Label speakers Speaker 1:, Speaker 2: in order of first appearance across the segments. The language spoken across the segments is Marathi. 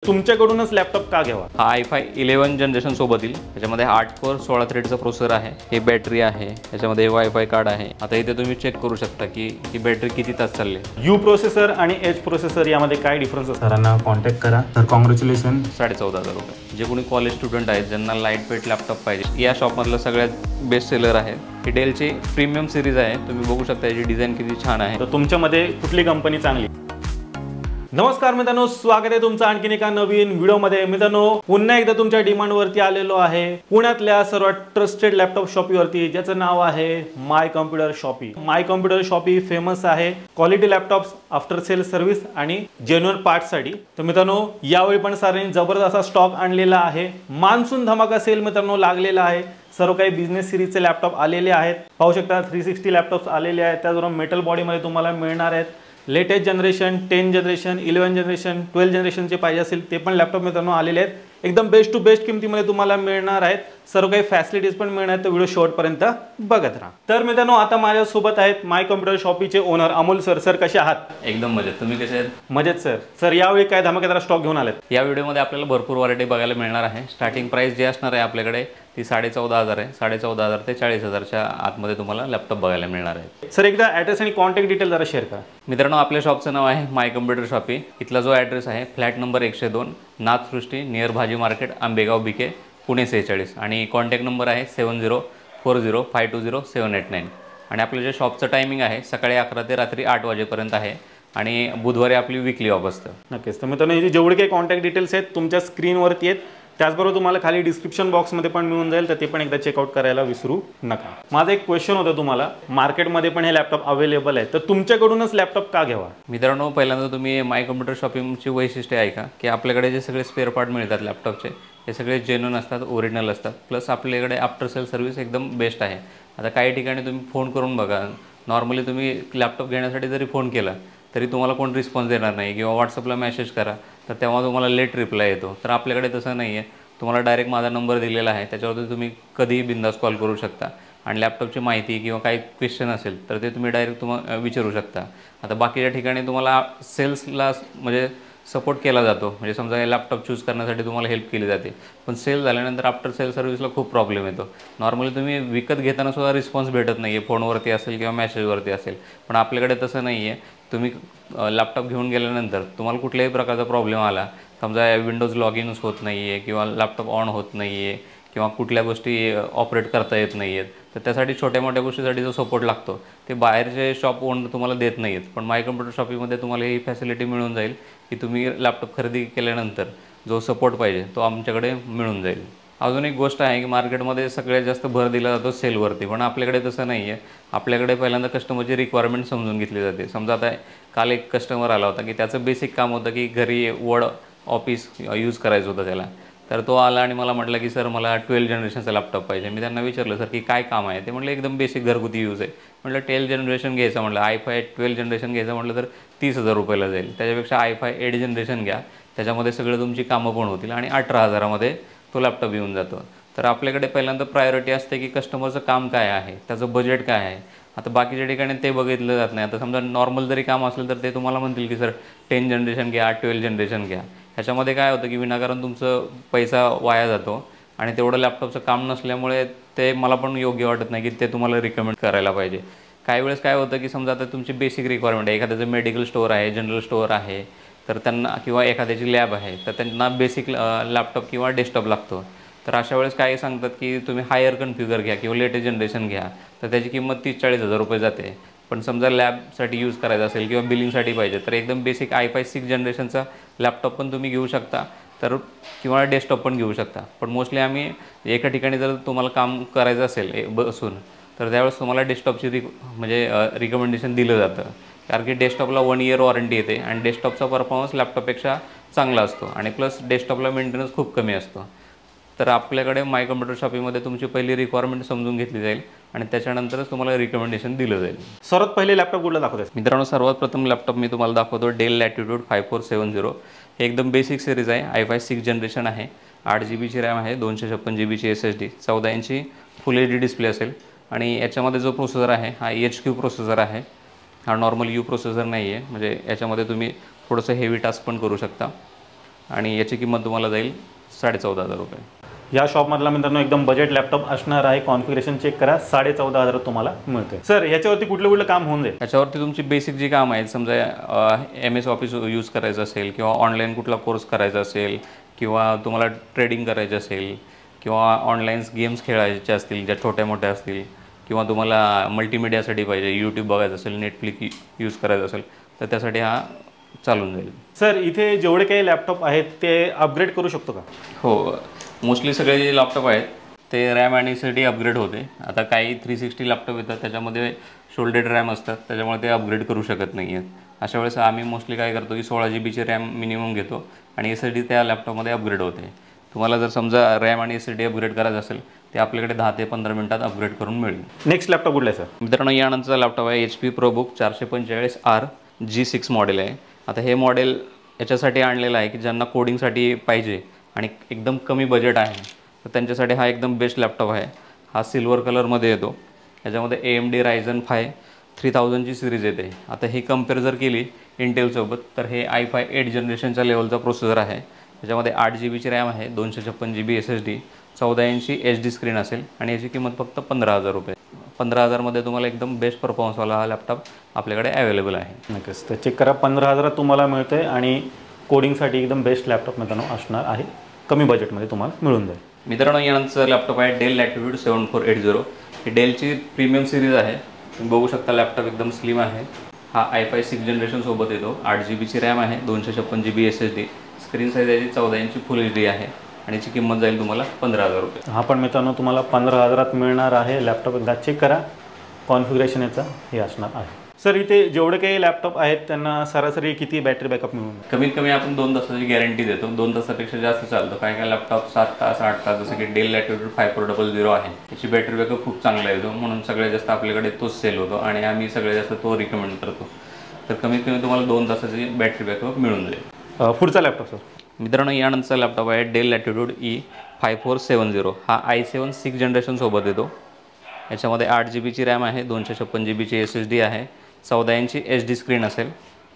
Speaker 1: तुमच्याकडूनच लॅपटॉप का घ्यावा?
Speaker 2: हा i5 11 जनरेशन सोबत येईल। त्याच्यामध्ये 8 कोर 16 थ्रेडचा प्रोसेसर आहे, हे बॅटरी आहे, याच्यामध्ये वायफाय कार्ड आहे। आता इथे तुम्ही चेक करू शकता की ही बॅटरी किती तास चालली।
Speaker 1: यू प्रोसेसर आणि एच प्रोसेसर यामध्ये काय डिफरन्स असतो? सरांना कॉन्टॅक्ट करा। तर कॉंग्रॅच्युलेशन।
Speaker 2: 14,500 रुपये। जे कोणी कॉलेज स्टुडंट आहेत ज्यांना लाईट वेट लॅपटॉप पाहिजे, या शॉपमधलं सगळ्यात बेस्ट सेलर आहे। ही डेलची प्रीमियम सिरीज आहे, तुम्ही बघू शकता याची डिझाईन किती छान आहे।
Speaker 1: तर तुमच्यामध्ये कुठली कंपनी चांगली? नमस्कार मित्रांनो, स्वागत आहे तुमचं आणखीन एका नवीन व्हिडिओमध्ये। मित्रांनो, पुन्हा एकदा तुमच्या डिमांडवरती आलेलो आहे पुण्यातल्या सर्वात ट्रस्टेड लॅपटॉप शॉपीवरती, ज्याचं नाव आहे my computer shoppy. My computer shoppy famous आहे quality laptops, after sale service आणि जेन्युइन पार्ट्ससाठी। तर मित्रांनो, यावेळी पण सरांनी जबरदस्त असा स्टॉक आणलेला आहे। मान्सून धमाका सेल मित्रांनो लागलेला आहे। सर्व काही बिझनेस सिरीजचे लॅपटॉप आलेले आहेत, पाहू शकता 360 लॅपटॉप्स आलेले आहेत। त्याचबरोबर मेटल बॉडीमध्ये तुम्हाला मिळणार आहेत। लेटेस्ट जनरेशन, 10 जनरेशन, 11 जनरेशन, 12 जनरेशनचे पाहिजे असेल ते पण लॅपटॉप मित्रांनो आलेले आहेत। एकदम बेस्ट टू बेस्ट किमतीमध्ये तुम्हाला मिळणार आहेत। सर्व काही फॅसिलिटीज पण मिळणार आहेत, तर व्हिडिओ शेवटपर्यंत बघत राहा। तर मित्रांनो, आता माझ्यासोबत आहेत माय कॉम्प्युटर शॉपीचे ओनर अमोल सर। सर कसे आहात?
Speaker 2: एकदम मजेत, तुम्ही कसे आहेत?
Speaker 1: मजेत सर। सर यावेळी काय धमाकेदार स्टॉक घेऊन आलेत?
Speaker 2: या व्हिडिओमध्ये आपल्याला भरपूर व्हरायटी बघायला मिळणार आहे। स्टार्टिंग प्राइस जी असणार आहे आपल्याकडे ती 14,500 आहे। 14,500 ते 40,000च्या आतमध्ये तुम्हाला लॅपटॉप बघायला मिळणार आहे।
Speaker 1: सर एकदा ॲड्रेस आणि कॉन्टॅक्ट डिटेल जरा शेअर करा।
Speaker 2: मित्रांनो, आपल्या शॉपचं नाव आहे माय कॉम्प्युटर शॉपी। इथला जो ॲड्रेस आहे फ्लॅट नंबर 102 नाथसृष्टी नियर भाजी मार्केट, आंबेगाव BK, पुणे 46 आणि कॉन्टॅक्ट नंबर आहे 7040520789। आणि आपलं जे शॉपचं टायमिंग आहे सकाळी 11 ते रात्री 8 वाजेपर्यंत आहे आणि बुधवारी आपली विकली ऑफ असतं।
Speaker 1: नक्कीच। तर मित्रांनो, हे जेवढे काही कॉन्टॅक्ट डिटेल्स आहेत तुमच्या स्क्रीनवरती आहेत, त्याचबरोबर तुम्हाला खाली डिस्क्रिप्शन बॉक्समध्ये पण मिळून जाईल, तर ते पण एकदा चेकआउट करायला विसरू नका। माझा एक क्वेश्चन होता तुम्हाला, मार्केटमध्ये पण हे लॅपटॉप अवेलेबल आहे, तर तुमच्याकडूनच लॅपटॉप का घ्यावा?
Speaker 2: मित्रांनो, पहिल्यांदा तुम्ही माय कॉम्प्युटर शॉपिंगची वैशिष्ट्ये ऐका की आपल्याकडे जे सगळे स्पेअर पार्ट मिळतात लॅपटॉपचे हे सगळे जेन्युइन असतात, ओरिजिनल असतात। प्लस आपल्याकडे आफ्टर सेल सर्व्हिस एकदम बेस्ट आहे। आता काही ठिकाणी तुम्ही फोन करून बघा, नॉर्मली तुम्ही लॅपटॉप घेण्यासाठी जरी फोन केला तरी तुम्हाला कोण रिस्पॉन्स देणार नाही, किंवा व्हॉट्सअपला मेसेज करा तर तेव्हा तुम्हाला लेट रिप्लाय येतो। तर आपल्याकडे तसं नाही आहे, तुम्हाला डायरेक्ट माझा नंबर दिलेला आहे, त्याच्यावरती तुम्ही कधीही बिंदास कॉल करू शकता आणि लॅपटॉपची माहिती किंवा काही क्वेश्चन असेल तर ते तुम्ही डायरेक्ट विचारू शकता। आता बाकीच्या ठिकाणी तुम्हाला सेल्सला म्हणजे सपोर्ट केला जातो, म्हणजे समजा लॅपटॉप चूज करण्यासाठी तुम्हाला हेल्प केली जाते, पण सेल झाल्यानंतर आफ्टर सेल सर्व्हिसला खूप प्रॉब्लेम येतो। नॉर्मली तुम्ही विकत घेताना सुद्धा रिस्पॉन्स भेटत नाही आहे, फोनवरती असेल किंवा मेसेजवरती असेल, पण आपल्याकडे तसं नाही आहे। तुम्ही लॅपटॉप घेऊन गेल्यानंतर तुम्हाला कुठल्याही प्रकारचा प्रॉब्लेम आला, समजा विंडोज लॉग इनच होत नाही आहे किंवा लॅपटॉप ऑन होत नाही आहे किंवा कुठल्या गोष्टी ऑपरेट करता येत नाही आहेत, तर त्यासाठी छोट्या मोठ्या गोष्टीसाठी जो सपोर्ट लागतो ते बाहेरचे शॉप ओनर तुम्हाला देत नाही आहेत। पण माय कॉम्प्युटर शॉपीमध्ये तुम्हाला ही फॅसिलिटी मिळून जाईल की तुम्ही लॅपटॉप खरेदी केल्यानंतर जो सपोर्ट पाहिजे तो आमच्याकडे मिळून जाईल। अजून एक गोष्ट आहे की मार्केटमध्ये सगळ्यात जास्त भर दिला जातो सेलवरती, पण आपल्याकडे तसं नाही आहे। आपल्याकडे पहिल्यांदा कस्टमरची रिक्वायरमेंट समजून घेतली जाते। समजा आता काल एक कस्टमर आला होता की त्याचं बेसिक काम होतं की घरी वर्ड ऑफिस यूज करायचं होतं त्याला, तर तो आला आणि मला म्हटलं की सर मला 12 जनरेशनचा लॅपटॉप पाहिजे। मी त्यांना विचारलं सर की काय काम आहे, ते म्हटलं एकदम बेसिक घरगुती यूज आहे। म्हटलं 12 जनरेशन घ्यायचं, म्हटलं i5 12 जनरेशन घ्यायचं म्हटलं तर 30,000 रुपयाला जाईल। त्याच्यापेक्षा i5 8 जनरेशन घ्या, त्याच्यामध्ये सगळं तुमची कामं पण होतील आणि 18,000मध्ये तो लॅपटॉप येऊन जातो। तर आपल्याकडे पहिल्यांदा प्रायोरिटी असते की कस्टमरचं काम काय आहे, त्याचं बजेट काय आहे। आता बाकीच्या ठिकाणी ते बघितलं जात नाही। आता समजा नॉर्मल जरी काम असेल तर ते तुम्हाला म्हणतील की सर 10 जनरेशन घ्या, 12 जनरेशन घ्या। ह्याच्यामध्ये काय होतं की विनाकारण तुमचं पैसा वाया जातो आणि तेवढं लॅपटॉपचं काम नसल्यामुळे ते मला पण योग्य वाटत नाही की ते तुम्हाला रिकमेंड करायला पाहिजे। काही वेळेस काय होतं की समजा आता तुमची बेसिक रिक्वायरमेंट आहे, एखाद्याचं मेडिकल स्टोअर आहे, जनरल स्टोअर आहे, तर त्यांना किंवा एखाद्याची लॅब आहे तर त्यांना बेसिक लॅपटॉप किंवा डेस्कटॉप लागतो। तर अशा वेळेस काय सांगतात की तुम्ही हायर कन्फ्युगर घ्या किंवा लेटेस्ट जनरेशन घ्या, तर त्याची किंमत 30-40,000 रुपये जाते। पण समजा लॅबसाठी यूज करायचं असेल किंवा बिलिंगसाठी पाहिजे तर एकदम बेसिक i5 6 जनरेशनचा लॅपटॉप पण तुम्ही घेऊ शकता, तर किंवा डेस्कटॉप पण घेऊ शकता। पण मोस्टली आम्ही एका ठिकाणी जर तुम्हाला काम करायचं असेल बसून, तर त्यावेळेस तुम्हाला डेस्कटॉपची म्हणजे रिकमेंडेशन दिलं जातं, कारण की डेस्कटॉपला 1 इयर वॉरंटी येते आणि डेस्कटॉपचा परफॉर्मन्स लॅपटॉपपेक्षा चांगला असतो आणि प्लस डेस्कटॉपला मेंटेनन्स खूप कमी असतो। तर आपल्याकडे माय कॉम्प्युटर शॉपीमध्ये तुमची पहिली रिक्वायरमेंट समजून घेतली जाईल आणि त्याच्यानंतरच तुम्हाला रिकमेंडेशन दिलं जाईल।
Speaker 1: सर्वात पहिले लॅपटॉप कुठला दाखवतात?
Speaker 2: मित्रांनो, सर्वात प्रथम लॅपटॉप मी तुम्हाला दाखवतो डेल लॅटिट्यूड 5470। हे एकदम बेसिक सिरीज आहे, i5 6 जनरेशन आहे, 8 GB रॅम आहे, 256 GB SSD, 14 इंची फुल HD डिस्प्ले असेल आणि याच्यामध्ये जो प्रोसेसर आहे हा HQ प्रोसेसर आहे। हा नॉर्मल यू प्रोसेसर नाही आहे, म्हणजे याच्यामध्ये तुम्ही थोडंसं हेवी टास्क पण करू शकता। आणि याची किंमत तुम्हाला जाईल 14,500 रुपये.
Speaker 1: या शॉपमधला मित्रांनो एकदम बजेट लॅपटॉप असणार आहे. कॉन्फिगरेशन चेक करा, 14,500 तुम्हाला मिळते. सर याच्यावरती कुठलं काम होऊन जाईल?
Speaker 2: याच्यावरती तुमची बेसिक जी कामं आहेत, समजा MS ऑफिस यूज करायचं असेल किंवा ऑनलाईन कुठला कोर्स करायचा असेल किंवा तुम्हाला ट्रेडिंग करायचं असेल किंवा ऑनलाईन गेम्स खेळायचे असतील ज्या छोट्या मोठ्या असतील किंवा तुम्हाला मल्टीमीडियासाठी पाहिजे, यूट्यूब बघायचं असेल, नेटफ्लिक्स यूज करायचं असेल तर त्यासाठी हा चालून जाईल.
Speaker 1: सर इथे जेवढे काही लॅपटॉप आहेत ते अपग्रेड करू शकतो का?
Speaker 2: हो, मोस्टली सगळे जे लॅपटॉप आहेत ते रॅम आणि SSD अपग्रेड होते. आता काही 360 लॅपटॉप येतात त्याच्यामध्ये शोल्डेड रॅम असतात, त्याच्यामुळे ते अपग्रेड करू शकत नाही आहेत. अशा वेळेस आम्ही मोस्टली काय करतो की 16 GB रॅम मिनिमम घेतो आणि SSD त्या लॅपटॉपमध्ये अपग्रेड होते. तुम्हाला जर समजा रॅम आणि SSD अपग्रेड करायचं असेल ते आपल्याकडे 10 ते 15 मिनिटात अपग्रेड करून मिळेल.
Speaker 1: नेक्स्ट लॅपटॉप कुठला आहे सर?
Speaker 2: मित्रांनो यानंतरचा लॅपटॉप आहे HP ProBook 445R G6 model आहे. आता हे मॉडेल याच्यासाठी आणलेलं आहे की ज्यांना कोडिंगसाठी पाहिजे आणि एकदम कमी बजेट आहे तर त्यांच्यासाठी हा एकदम बेस्ट लॅपटॉप आहे. हा सिल्वर कलरमध्ये येतो. याच्यामध्ये AMD Ryzen 5 3000ची सिरीज येते. आता ही कंपेअर जर केली इंटेलसोबत तर हे i5 8 जनरेशनच्या लेवलचा प्रोसेसर आहे. त्याच्यामध्ये 8 GB रॅम आहे, 256 GB SSD, 14 इंची HD स्क्रीन असेल आणि याची किंमत फक्त 15,000 रुपये. 15,000मध्ये तुम्हाला एकदम बेस्ट परफॉर्मन्सवाला हा लॅपटॉप आपल्याकडे अवेलेबल आहे.
Speaker 1: नक्कीच तर चेक करा, 15,000 तुम्हाला मिळते आणि कोडिंगसाठी एकदम बेस्ट लॅपटॉप मित्रांनो असणार आहे. कमी बजेटमध्ये तुम्हाला मिळून जाईल.
Speaker 2: मित्रांनो यानंतर लॅपटॉप आहे डेल लॅटिट्यूड 7480. ही डेलची प्रीमियम सिरीज आहे. तुम्ही बघू शकता लॅपटॉप एकदम स्लिम आहे. हा i5 6 जनरेशन सोबत येतो. 8 GBची रॅम आहे, 256 GB SSD, स्क्रीन साईज याची 14 इंची फुल HD आहे आणि याची किंमत जाईल तुम्हाला 15,000 रुपये.
Speaker 1: हा पण मित्रांनो तुम्हाला 15,000 मिळणार आहे. लॅपटॉप एकदा चेक करा, कॉन्फिगरेशन याचा हे असणार आहे. सर इथे जेवढे काही लॅपटॉप आहेत त्यांना सरासरी किती बॅटरी बॅकअप मिळून?
Speaker 2: कमीत कमी आपण 2 तासाची गॅरंटी देतो. 2 तासापेक्षा जास्त चालतो. काय काय लॅपटॉप 7 तास 8 तास, जसं की डेल लॅटिट्यूड 5400 आहे, याची बॅटरी बॅकअप खूप चांगला येतो म्हणून सगळ्यात जास्त आपल्याकडे तोच सेल होतो आणि आम्ही सगळ्यात जास्त तो रिकमेंड करतो. तर कमीत कमी तुम्हाला 2 तासाची बॅटरी बॅकअप मिळून जाईल.
Speaker 1: पुढचा लॅपटॉप सर?
Speaker 2: मित्रांनो यानंतरचा लॅपटॉप आहे डेल लॅटिट्यूड E5470. हा i7 6 जनरेशन सोबत येतो. याच्यामध्ये 8 GBची रॅम आहे, 256 GBची SSD आहे, 14 इंची HD स्क्रीन असेल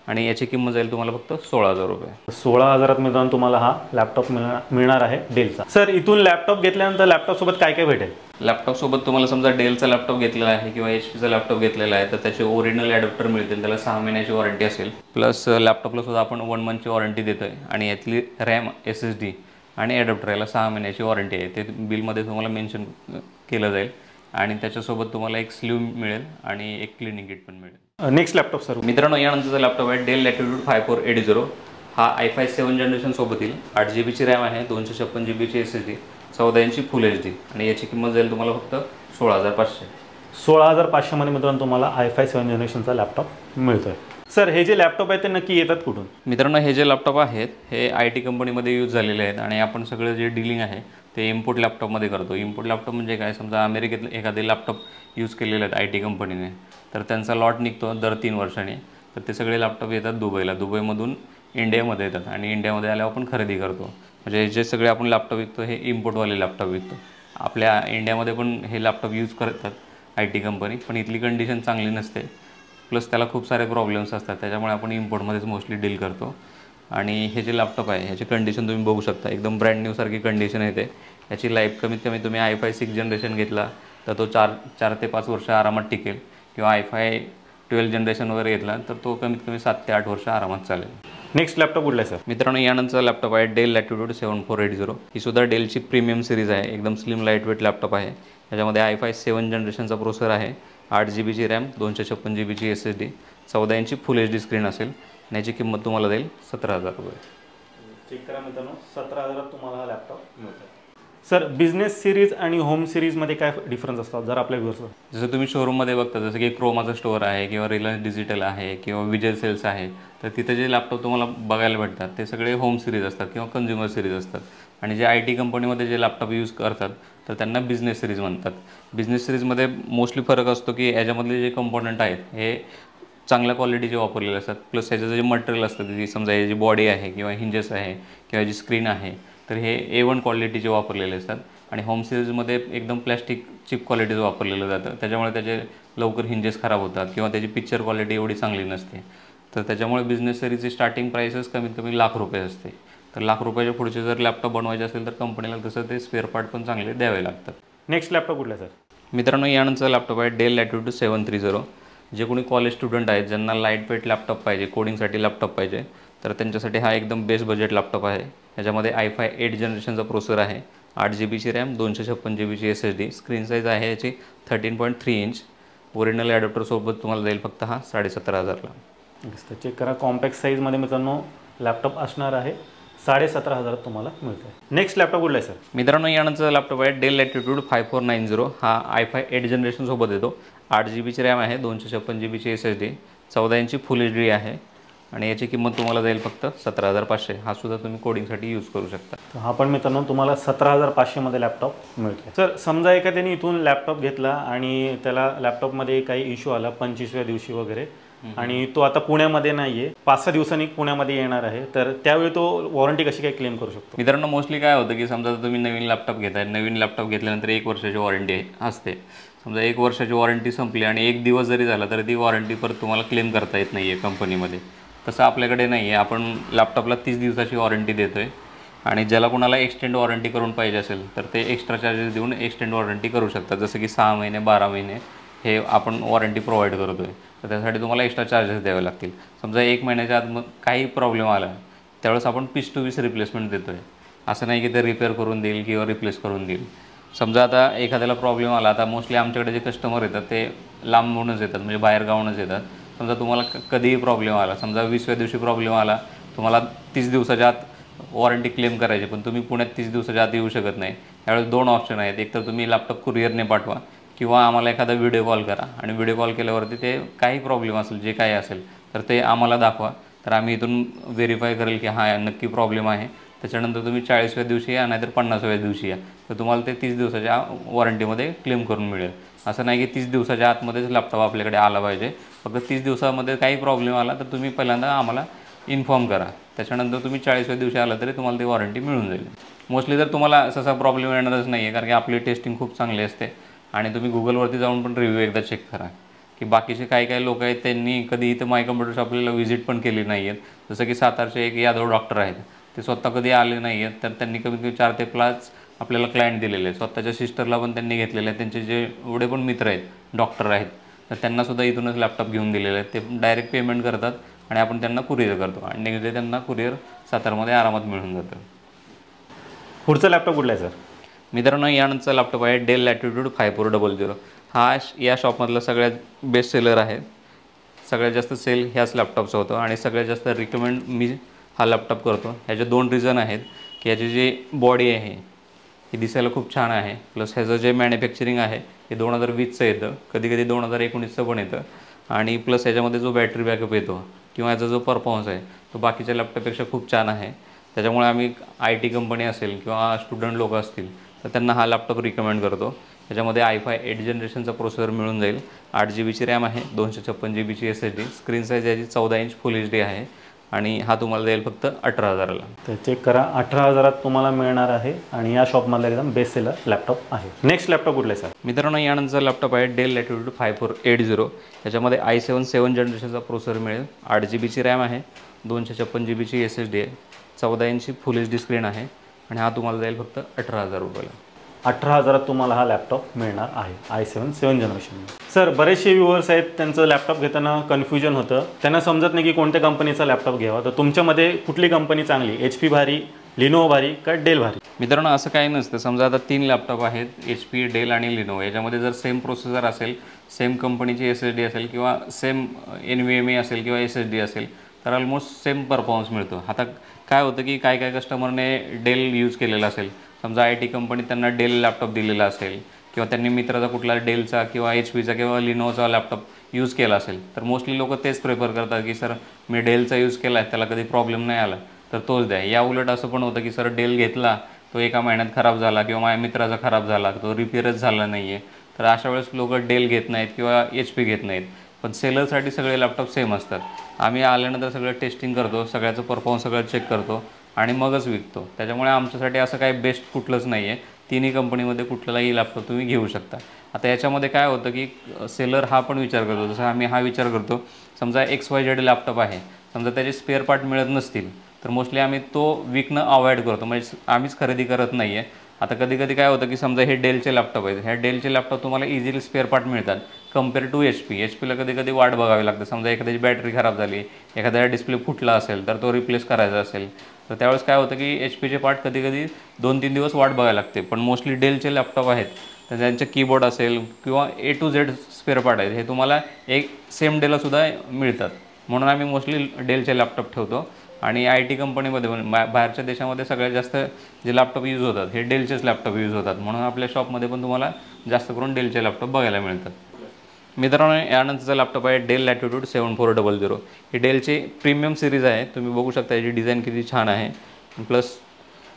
Speaker 2: आणि याची किंमत जाईल तुम्हाला फक्त 16,000 रुपये.
Speaker 1: 16,000 मित्रांनो तुम्हाला हा लॅपटॉप मिळणार आहे डेलचा. सर इथून लॅपटॉप घेतल्यानंतर लॅपटॉप सोबत काय काय भेटेल?
Speaker 2: लॅपटॉप सोबत तुम्हाला समजा डेलचा लॅपटॉप घेतलेला आहे किंवा HPचा लॅपटॉप घेतलेला आहे तर त्याचे ओरिजिनल ॲडॅप्टर मिळतील. त्याला 6 महिन्याची वॉरंटी असेल. प्लस लॅपटॉपला सुद्धा आपण 1 मंथची वॉरंटी देतो आहे आणि यातली रॅम, SSD आणि ॲडॅप्टर याला 6 महिन्याची वॉरंटी आहे. ते बिलमध्ये तुम्हाला मेन्शन केलं जाईल आणि त्याच्यासोबत तुम्हाला एक स्लीव मिळेल आणि एक क्लिनिंग किट पण मिळेल.
Speaker 1: Next laptop sir?
Speaker 2: मित्रांनो यानंतरचा लॅपटॉप आहे डेल लॅटिट्यूड 5480. हा i5 7 जनरेशन सोबत येईल. 8 GBची रॅम आहे, 256 GBची SSD, 14 इंची फुल HD आणि याची किंमत जाईल तुम्हाला फक्त 16,500.
Speaker 1: 16,500 मध्ये मित्रांनो तुम्हाला i5 7 जनरेशनचा लॅपटॉप मिळतोय. सर हे जे लॅपटॉप आहेत ते नक्की येतात कुठून?
Speaker 2: मित्रांनो हे जे लॅपटॉप आहेत हे IT कंपनीमध्ये यूज झालेले आहेत आणि आपण सगळं जे डीलिंग आहे ते इम्पोर्ट लॅपटॉपमध्ये करतो. इम्पोर्ट लॅपटॉप म्हणजे काय, समजा अमेरिकेतले एखादे लॅपटॉप यूज केलेले आहेत IT कंपनीने तर त्यांचा लॉट निघतो दर 3 वर्षांनी. तर ते सगळे लॅपटॉप येतात दुबईला, दुबईमधून इंडियामध्ये येतात आणि इंडियामध्ये आल्यावर आपण खरेदी करतो. म्हणजे जे सगळे आपण लॅपटॉप विकतो हे इम्पोर्टवाले लॅपटॉप विकतो. आपल्या इंडियामध्ये पण हे लॅपटॉप यूज करतात IT कंपनी, पण इथली कंडिशन चांगली नसते. प्लस त्याला खूप सारे प्रॉब्लेम्स असतात, त्याच्यामुळे आपण इम्पोर्टमध्येच मोस्टली डील करतो. आणि हे जे लॅपटॉप आहे ह्याची कंडिशन तुम्ही बघू शकता, एकदम ब्रँड न्यू सारखी कंडिशन येते. याची लाईफ कमीत कमी तुम्ही i5 6 जनरेशन घेतला तर तो 4 ते 5 वर्ष आरामात टिकेल किंवा i5 12 जनरेशन वगैरे घेतला तर तो कमीत कमी 7 ते 8 वर्ष आरामात चालेल.
Speaker 1: नेक्स्ट लॅपटॉप कुठला आहे सर?
Speaker 2: मित्रांनो यानंतरचा लॅपटॉप आहे डेल लॅटिट्यूड 7480. ही सुद्धा डेलची प्रीमियम सिरीज आहे. एकदम स्लिम लाईट वेट लॅपटॉप आहे. याच्यामध्ये i5 7 जनरेशनचा प्रोसेसर आहे, 8 GBची रॅम, 256 GBची SSD, 14 इंची फुल HD स्क्रीन असेल आणि याची किंमत तुम्हाला जाईल 17,000 रुपये.
Speaker 1: चेक करा मित्रांनो, 17,000 तुम्हाला हा लॅपटॉप मिळतो. सर बिझनेस सिरीज आणि होम सिरीजमध्ये काय डिफरन्स असतात जर आपल्या व्ह्यूअर्सला?
Speaker 2: जसं तुम्ही शोरूममध्ये बघता, जसं की क्रोमाचं स्टोअर आहे किंवा रिलायन्स डिजिटल आहे किंवा विजय सेल्स आहे, तर तिथे जे लॅपटॉप तुम्हाला बघायला भेटतात ते सगळे होम सिरीज असतात किंवा कंझ्युमर सिरीज असतात. आणि जे IT कंपनीमध्ये जे लॅपटॉप यूज करतात तर त्यांना बिझनेस सिरीज म्हणतात. बिझनेस सिरीजमध्ये मोस्टली फरक असतो की याच्यामधले जे कंपोनंट आहेत हे चांगल्या क्वालिटीचे वापरलेले असतात. प्लस ह्याचं जे मटेरियल असतं, जी समजा याची बॉडी आहे किंवा हिंजेस आहे किंवा जी स्क्रीन आहे तर हे A1 क्वालिटीचे वापरलेले असतात. आणि होम सिरीजमध्ये एकदम प्लॅस्टिक चिप क्वालिटीचं वापरलेलं जातं, त्याच्यामुळे त्याचे लवकर हिंजेस खराब होतात किंवा त्याची पिक्चर क्वालिटी एवढी चांगली नसते. तर त्याच्यामुळे बिझनेस सिरीजची स्टार्टिंग प्राइसच कमीत कमी ₹1,00,000 असते. तर लाख रुपयाच्या पुढचे जर लॅपटॉप बनवायचे असेल तर कंपनीला तसं ते स्पेअर पार्ट पण चांगले द्यावे लागतात.
Speaker 1: नेक्स्ट लॅपटॉप कुठला आहे सर?
Speaker 2: मित्रांनो, यानंतर लॅपटॉप आहे डेल लॅटिट्यूड 730. जे कोणी कॉलेज स्टुडंट आहेत ज्यांना लाईट वेट लॅपटॉप पाहिजे, कोडिंगसाठी लॅपटॉप पाहिजे, तर त्यांच्यासाठी हा एकदम बेस्ट बजेट लॅपटॉप आहे. याच्यामध्ये i5 8 जनरेशनचा प्रोसेसर आहे, 8 GB RAM, 256 GB SSD. Screen size आहे याची 13.3 इंच. ओरिजिनल ॲडॅप्टरसोबत तुम्हाला जाईल फक्त हा 17,500ला.
Speaker 1: तर चेक करा, कॉम्पॅक्ट साईजमध्ये मित्रांनो लॅपटॉप असणार आहे. 17,500 तुम्हाला मिळतो. नेक्स्ट लॅपटॉप कुठला आहे सर?
Speaker 2: मित्रांनो, यानंतर लॅपटॉप आहे डेल लॅटिट्यूड 5490. हा i5 8 जनरेशनसोबत येतो. 8 GB रॅम आहे, 256 GB SSD, 14 इंची फुल HD आहे आणि याची किंमत तुम्हाला जाईल फक्त 17,500. हा सुद्धा तुम्ही कोडिंगसाठी यूज करू शकता.
Speaker 1: तर हा पण मित्रांनो तुम्हाला 17,500मध्ये लॅपटॉप मिळतो. सर समजा एखाद्याने इथून लॅपटॉप घेतला आणि त्याला लॅपटॉपमध्ये काही इश्यू आला 25व्या दिवशी वगैरे आणि तो आता पुण्यामध्ये नाही आहे, 5-6 दिवसांनी पुण्यामध्ये येणार आहे, तर त्यावेळी तो वॉरंटी कशी काय क्लेम करू शकतो?
Speaker 2: मित्रांनो, मोस्टली काय होतं की समजा तुम्ही नवीन लॅपटॉप घेताय, नवीन लॅपटॉप घेतल्यानंतर 1 वर्षाची वॉरंटी असते. समजा 1 वर्षाची वॉरंटी संपली आणि 1 दिवस जरी झाला तरी ती वॉरंटी परत तुम्हाला क्लेम करता येत नाही आहे कंपनीमध्ये. तसं आपल्याकडे नाही आहे. आपण लॅपटॉपला 30 दिवसाची वॉरंटी देतो आहे आणि ज्याला कोणाला एक्सटेंड वॉरंटी करून पाहिजे असेल तर ते एक्स्ट्रा चार्जेस देऊन एक्सटेंड वॉरंटी करू शकतात. जसं की 6 महिने, 12 महिने हे आपण वॉरंटी प्रोव्हाइड करतो आहे. तर त्यासाठी तुम्हाला एक्स्ट्रा चार्जेस द्यावे लागतील. समजा 1 महिन्याच्या आत मग काही प्रॉब्लेम आला त्यावेळेस आपण पीस टू पीस रिप्लेसमेंट देतो आहे. असं नाही की ते रिपेअर करून देईल किंवा रिप्लेस करून देईल. समजा आता एखाद्याला प्रॉब्लेम आला, आता मोस्टली आमच्याकडे जे कस्टमर येतात ते लांबूनच येतात, म्हणजे बाहेरगावूनच येतात. समजा तुम्हाला कधीही प्रॉब्लेम आला, समजा 20व्या दिवशी प्रॉब्लेम आला, तुम्हाला 30 दिवसाच्या आत वॉरंटी क्लेम करायची, पण तुम्ही पुण्यात 30 दिवसाच्या आत येऊ शकत नाही. त्यावेळेस 2 ऑप्शन आहेत. एक तर तुम्ही लॅपटॉप कुरिअरने पाठवा किंवा आम्हाला एखादा व्हिडिओ कॉल करा आणि व्हिडिओ कॉल केल्यावरती ते काही प्रॉब्लेम असेल, जे काही असेल तर ते आम्हाला दाखवा. तर आम्ही इथून व्हेरीफाय करेल की हा नक्की प्रॉब्लेम आहे. त्याच्यानंतर तुम्ही 40व्या दिवशी या, नाहीतर 50व्या दिवशी या, तर तुम्हाला ते 30 दिवसाच्या वॉरंटीमध्ये क्लेम करून मिळेल. असं नाही की 30 दिवसाच्या आतमध्येच लॅपटॉप आपल्याकडे आला पाहिजे. फक्त 30 दिवसामध्ये काही प्रॉब्लेम आला तर तुम्ही पहिल्यांदा आम्हाला इन्फॉर्म करा. त्याच्यानंतर तुम्ही 40व्या दिवशी आला तरी तुम्हाला ती वॉरंटी मिळून जाईल. मोस्टली तर तुम्हाला असा प्रॉब्लेम येणारच नाही आहे, कारण की आपली टेस्टिंग खूप चांगली असते. आणि तुम्ही गुगलवरती जाऊन पण रिव्ह्यू एकदा चेक करा की बाकीचे काही लोक आहेत त्यांनी कधी इथं माय कम्प्युटर शॉपला व्हिजिट पण केली नाही आहेत. जसं की सातारचे एक यादव डॉक्टर आहेत, ते स्वतः कधी आले नाही आहेत, तर त्यांनी कमीत कमी 4 ते 5 आपल्याला क्लायंट दिलेले आहेत. स्वतःच्या सिस्टरला पण त्यांनी घेतलेले आहेत. त्यांचे जे एवढे पण मित्र आहेत डॉक्टर आहेत, तर त्यांनासुद्धा इथूनच लॅपटॉप घेऊन दिलेले आहेत. ते डायरेक्ट पेमेंट करतात आणि आपण त्यांना कुरिअर करतो आणि नेक्स्ट डे त्यांना कुरिअर सातारमध्ये आरामात मिळून जातं.
Speaker 1: पुढचा लॅपटॉप कुठला आहे सर?
Speaker 2: मित्रांनो, यानंतरचा लॅपटॉप आहे डेल लॅटिट्यूड 5400. हा या शॉपमधला सगळ्यात बेस्ट सेलर आहे. सगळ्यात जास्त सेल ह्याच लॅपटॉपचा होतो आणि सगळ्यात जास्त रिकमेंड मी हा लॅपटॉप करतो. ह्याचे 2 रिझन आहेत की याची जी बॉडी आहे ही दिसायला खूप छान आहे, प्लस ह्याचं जे मॅन्युफॅक्चरिंग आहे हे 2020चं येतं, कधी 2019चं पण येतं. आणि प्लस ह्याच्यामध्ये जो बॅटरी बॅकअप येतो किंवा याचा जो परफॉर्मन्स आहे तो बाकीच्या लॅपटॉपपेक्षा खूप छान आहे. त्याच्यामुळे आम्ही IT कंपनी असेल किंवा स्टुडंट लोक असतील तर त्यांना हा लॅपटॉप रिकमेंड करतो. त्याच्यामध्ये i5 8 जनरेशनचा प्रोसेसर मिळून जाईल, 8 GB रॅम आहे, 256 GB SSD. स्क्रीन साईज याची 14 इंच फुल HD आहे आणि हा तुम्हाला जाईल फक्त 18,000ला.
Speaker 1: तर चेक करा, 18,000 तुम्हाला मिळणार आहे आणि या शॉपमधला एकदम बेस्ट सेलर लॅपटॉप आहे. नेक्स्ट लॅपटॉप कुठला आहे सर?
Speaker 2: मित्रांनो, यानंतर लॅपटॉप आहे डेल लॅटिट्यूड 5480. त्याच्यामध्ये i7 7 जनरेशनचा प्रोसेसर मिळेल, 8 GB रॅम आहे, 256 GB SSD आहे, 14 इंची फुल HD स्क्रीन आहे आणि हा तुम्हाला जाईल फक्त 18,000 रुपयाला.
Speaker 1: 18,000 तुम्हाला हा लॅपटॉप मिळणार आहे i7 7 जनरेशन. सर बरेचसे व्ह्यूअर्स आहेत, त्यांचं लॅपटॉप घेताना कन्फ्युजन होतं, त्यांना समजत नाही की कोणत्या कंपनीचा लॅपटॉप घ्यावा. तर तुमच्यामध्ये कुठली कंपनी चांगली, HP भारी, लिनोवो भारी का डेल भारी?
Speaker 2: मित्रांनो, असं काही नसतं. समजा आता 3 लॅपटॉप आहेत, HP, डेल आणि लिनोवो. याच्यामध्ये जर सेम प्रोसेसर असेल, सेम कंपनीची SSD असेल किंवा सेम NVMe असेल किंवा SSD असेल तर ऑलमोस्ट सेम परफॉर्मन्स मिळतो. आता काय होतं की काय कस्टमरने डेल यूज केलेला असेल, समजा IT कंपनी त्यांना डेल लॅपटॉप दिलेला असेल किंवा त्यांनी मित्राचा कुठला डेलचा किंवा HPचा किंवा लिनोवोचा लॅपटॉप यूज केला असेल तर मोस्टली लोक तेच प्रेफर करतात की सर मी डेलचा यूज केला आहे, त्याला कधी प्रॉब्लेम नाही आला तर तोच द्या. या उलट असं पण होतं की सर डेल घेतला, तो 1 महिन्यात खराब झाला किंवा माझ्या मित्राचा खराब झाला, तो रिपेअरच झाला नाही आहे, तर अशा वेळेस लोक डेल घेत नाहीत किंवा HP घेत नाहीत. पण सेलरसाठी सगळे लॅपटॉप सेम असतात. आम्ही आल्यानंतर सगळं टेस्टिंग करतो, सगळ्याचं परफॉर्मन्स सगळं चेक करतो आणि मगच विकतो. त्याच्यामुळे आमच्यासाठी असं काही बेस्ट कुठलंच नाही आहे. तिन्ही कंपनीमध्ये कुठलाही लॅपटॉप तुम्ही घेऊ शकता. आता याच्यामध्ये काय होतं की सेलर हा पण विचार करतो, जसं आम्ही हा विचार करतो, समजा XYZ लॅपटॉप आहे, समजा त्याचे स्पेअर पार्ट मिळत नसतील तर मोस्टली आम्ही तो विकणं अवॉइड करतो, म्हणजे आम्हीच खरेदी करत नाही आहे. आता कधी कधी काय होतं की समजा हे डेलचे लॅपटॉप आहेत, ह्या डेलचे लॅपटॉप तुम्हाला इझिली स्पेअर पार्ट मिळतात कम्पेअर टू HP ला कधी कधी वाट बघावी लागते. समजा एखाद्याची बॅटरी खराब झाली, एखाद्या डिस्प्ले फुटला असेल तर तो रिप्लेस करायचा असेल, तर त्यावेळेस काय होतं की HPचे पार्ट कधी कधी 2-3 दिवस वाट बघायला लागते. पण मोस्टली डेलचे लॅपटॉप आहेत तर त्यांचे कीबोर्ड असेल किंवा A to Z spare part आहेत हे तुम्हाला एक सेम डेलासुद्धा मिळतात. म्हणून आम्ही मोस्टली डेलचे लॅपटॉप ठेवतो. आणि IT कंपनीमध्ये पण बाहेरच्या देशामध्ये सगळ्यात जास्त जे लॅपटॉप यूज होतात हे डेलचेच लॅपटॉप यूज होतात. म्हणून आपल्या शॉपमध्ये पण तुम्हाला जास्त करून डेलचे लॅपटॉप बघायला मिळतात. मित्रांनो, यानंतरचा लॅपटॉप आहे डेल लॅटिट्यूड 7400. ही डेलची प्रीमियम सिरीज आहे. तुम्ही बघू शकता याची डिझाईन किती छान आहे. प्लस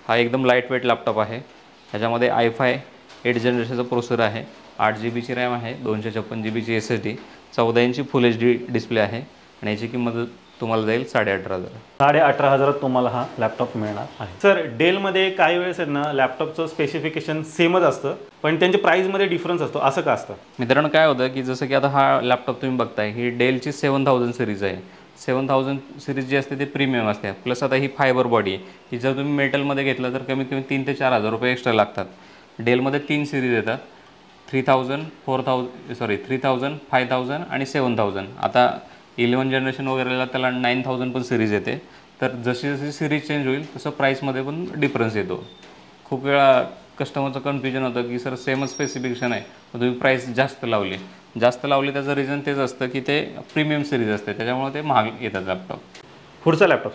Speaker 2: हा एकदम लाईट वेट लॅपटॉप आहे. ह्याच्यामध्ये i5 8 जनरेशनचा प्रोसेसर आहे, 8GB रॅम आहे, 256GB SSD, 14 इंची फुल HD डिस्प्ले आहे आणि याची किंमत तुम्हाला जाईल 18,500.
Speaker 1: 18,500 तुम्हाला हा लॅपटॉप मिळणार आहे. सर, डेलमध्ये काही वेळेस आहेत ना लॅपटॉपचं स्पेसिफिकेशन सेमच असतं पण त्यांच्या प्राईसमध्ये डिफरन्स असतो, असं का असतं?
Speaker 2: मित्रांनो, काय होतं की जसं की आता हा लॅपटॉप तुम्ही बघताय ही डेलची 7000 सिरीज आहे. 7000 सिरीज जी असते ती प्रीमियम असते. प्लस आता ही फायबर बॉडी आहे, ही जर तुम्ही मेटलमध्ये घेतलं तर कमीत कमी 3,000 ते 4,000 रुपये एक्स्ट्रा लागतात. डेलमध्ये 3 सिरीज येतात, 3000, 3000, 5000 आणि 7000. आता 11 जनरेशन वगैरेला त्याला 9000 पण सिरीज येते. तर जशी जशी सिरीज चेंज होईल तसं प्राईसमध्ये पण डिफरन्स येतो. खूप वेळा कस्टमरचं कन्फ्युजन होतं की सर सेमच स्पेसिफिकेशन आहे पण तुम्ही प्राईस जास्त लावली त्याचं रिझन तेच असतं की ते प्रीमियम सिरीज असते, त्याच्यामुळे ते महाग येतात लॅपटॉप.
Speaker 1: पुढचा लॅपटॉप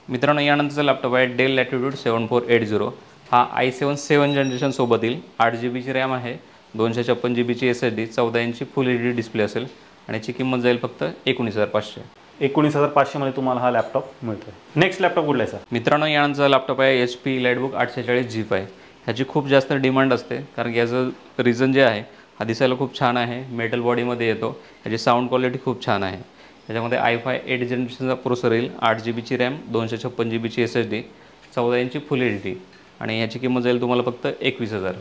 Speaker 2: मित्रांनो, यानंतरचा लॅपटॉप आहे डेल लॅटिट्यूड 7480. हा i7 7 जनरेशन सोबत येईल. 8GB रॅम आहे, 256GB SSD, 14 इंची फुल HD डिस्प्ले असेल आणि याची किंमत जाईल फक्त 19,500.
Speaker 1: 19,500 मध्ये तुम्हाला हा लॅपटॉप मिळतोय. नेक्स्ट लॅपटॉप कुठला आहे सर?
Speaker 2: मित्रांनो, यानंतरचा लॅपटॉप आहे HP EliteBook 840G5. ह्याची खूप जास्त डिमांड असते कारण याचं रिझन जे आहे हा दिसायला खूप छान आहे, मेटल बॉडीमध्ये येतो, ह्याची साऊंड क्वालिटी खूप छान आहे. त्याच्यामध्ये i5 8 जनरेशनचा प्रोसेसर येईल, 8GB रॅम, 256GB SSD, 14 इंची फुल HD आणि ह्याची किंमत जाईल तुम्हाला फक्त 21,000.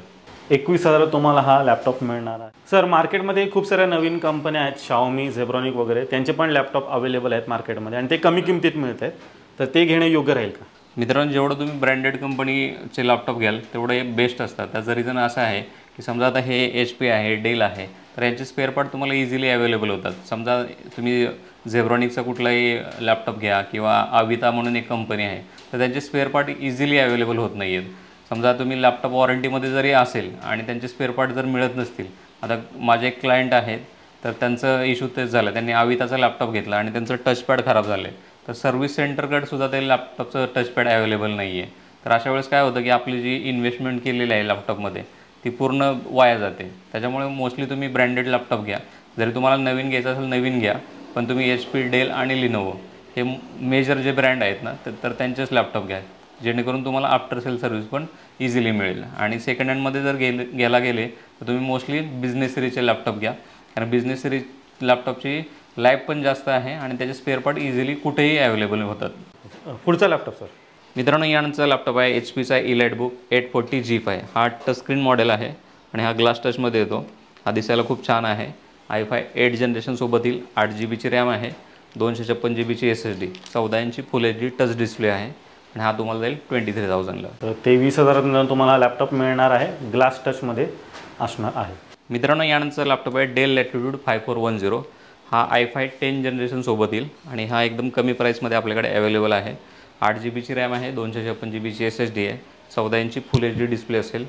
Speaker 1: 21,000 तुम्हाला हा लॅपटॉप मिळणार आहे. सर, मार्केटमध्ये खूप साऱ्या नवीन कंपन्या आहेत, Xiaomi, Zebronic वगैरे, त्यांचे पण लॅपटॉप अवेलेबल आहेत मार्केटमध्ये आणि ते कमी किमतीत मिळत आहेत, तर ते घेणे योग्य राहील का?
Speaker 2: मित्रांनो, जेवढं तुम्ही ब्रँडेड कंपनीचे लॅपटॉप घ्याल तेवढे बेस्ट असतात. त्याचं रिझन असं आहे की समजा आता हे HP आहे, डेल आहे, तर यांचे स्पेअर पार्ट तुम्हाला इझिली अवेलेबल होतात. समजा तुम्ही झेब्रॉनिकचा कुठलाही लॅपटॉप घ्या किंवा आविता म्हणून एक कंपनी आहे, तर त्यांचे स्पेअर पार्ट इझिली अवेलेबल होत नाही आहेत. समजा तुम्ही लॅपटॉप वॉरंटीमध्ये जरी असेल आणि त्यांचे स्पेअर पार्ट जर मिळत नसतील, आता माझे एक क्लायंट आहेत तर त्यांचं इश्यू तेच झालं, त्यांनी आविताचा लॅपटॉप घेतला आणि त्यांचं टचपॅड खराब झालं आहे, तर सर्व्हिस सेंटरकडे ते लॅपटॉपचं टचपॅड अवेलेबल नाही आहे. तर अशा वेळेस काय होतं की आपली जी इन्व्हेस्टमेंट केलेली आहे लॅपटॉपमध्ये ती पूर्ण वाया जाते. त्याच्यामुळे मोस्टली तुम्ही ब्रँडेड लॅपटॉप घ्या. जरी तुम्हाला नवीन घ्यायचं असेल नवीन घ्या, पण तुम्ही HP, डेल आणि लिनोवो हे मेजर जे ब्रँड आहेत ना तर त्यांचेच लॅपटॉप घ्या, जेणेकरून तुम्हाला आफ्टर सेल सर्व्हिस पण इझिली मिळेल. आणि सेकंड हँडमध्ये जर गेले तर तुम्ही मोस्टली बिझनेस सिरीजचे लॅपटॉप घ्या, कारण बिझनेस सिरीज लॅपटॉपची लाईफ पण जास्त आहे आणि त्याचे स्पेअर पार्ट इझिली कुठेही अवेलेबल होतात.
Speaker 1: पुढचा लॅपटॉप सर?
Speaker 2: मित्रांनो, यानंतरचा लॅपटॉप आहे HPचा EliteBook 840G5. हा टच स्क्रीन मॉडेल आहे आणि हा ग्लास टचमध्ये येतो. हा दिसायला खूप छान आहे. i5 8 जनरेशनसोबत येईल, 8GB रॅम आहे, 256GB SSD, 14 इंची फुल HD टच डिस्प्ले आहे आणि हा तुम्हाला जाईल 23,000ला.
Speaker 1: तर 23,000 तुम्हाला लॅपटॉप मिळणार आहे, ग्लास टचमध्ये असणार आहे.
Speaker 2: मित्रांनो, यानंतरचा लॅपटॉप आहे डेल लॅटिट्यूड 5410. हा i5 10 जनरेशनसोबत येईल आणि हा एकदम कमी प्राईसमध्ये आपल्याकडे अवेलेबल आहे. 8GB रॅम आहे, 256GB SSD आहे, 14 इंची फुल HD डिस्प्ले असेल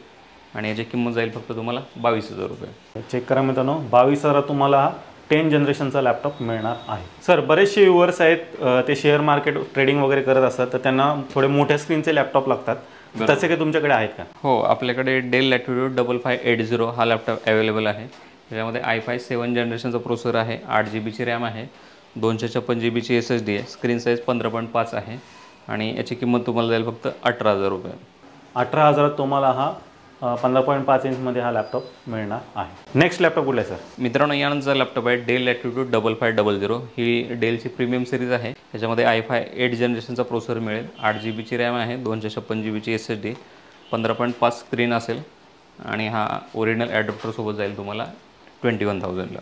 Speaker 2: आणि याची किंमत जाईल फक्त तुम्हाला 22,000 रुपये.
Speaker 1: चेक करा मित्रांनो, 22,000 तुम्हाला 10 जनरेशनचा लॅपटॉप मिळणार आहे. सर, बरेचसे व्ह्युअर्स आहेत ते शेअर मार्केट ट्रेडिंग वगैरे करत असतात, तर त्यांना थोडे मोठ्या स्क्रीनचे लॅपटॉप लागतात, तसे काही तुमच्याकडे आहेत का?
Speaker 2: हो, आपल्याकडे डेल लॅटिट्यूड 5580 हा लॅपटॉप अवेलेबल आहे. त्याच्यामध्ये i5 7 जनरेशनचा प्रोसेसर आहे, 8GB रॅम आहे, 256GB SSD आहे, स्क्रीन साईज 15.5 आहे आणि याची किंमत तुम्हाला जाईल फक्त 18,000 रुपये.
Speaker 1: 18,000 तुम्हाला हा 15.5 इंचमध्ये हा लॅपटॉप मिळणार आहे. नेक्स्ट लॅपटॉप कुठला आहे सर?
Speaker 2: मित्रांनो, यानंतरचा लॅपटॉप आहे डेल लॅटिट्यूड 5500. ही डेलची प्रीमियम सिरीज आहे. त्याच्यामध्ये i5 8 जनरेशनचा प्रोसेसर मिळेल, 8GB रॅम आहे, 256GB SSD, 15.5 स्क्रीन असेल आणि हा ओरिजिनल ॲडॅप्टरसोबत जाईल तुम्हाला 21,000ला.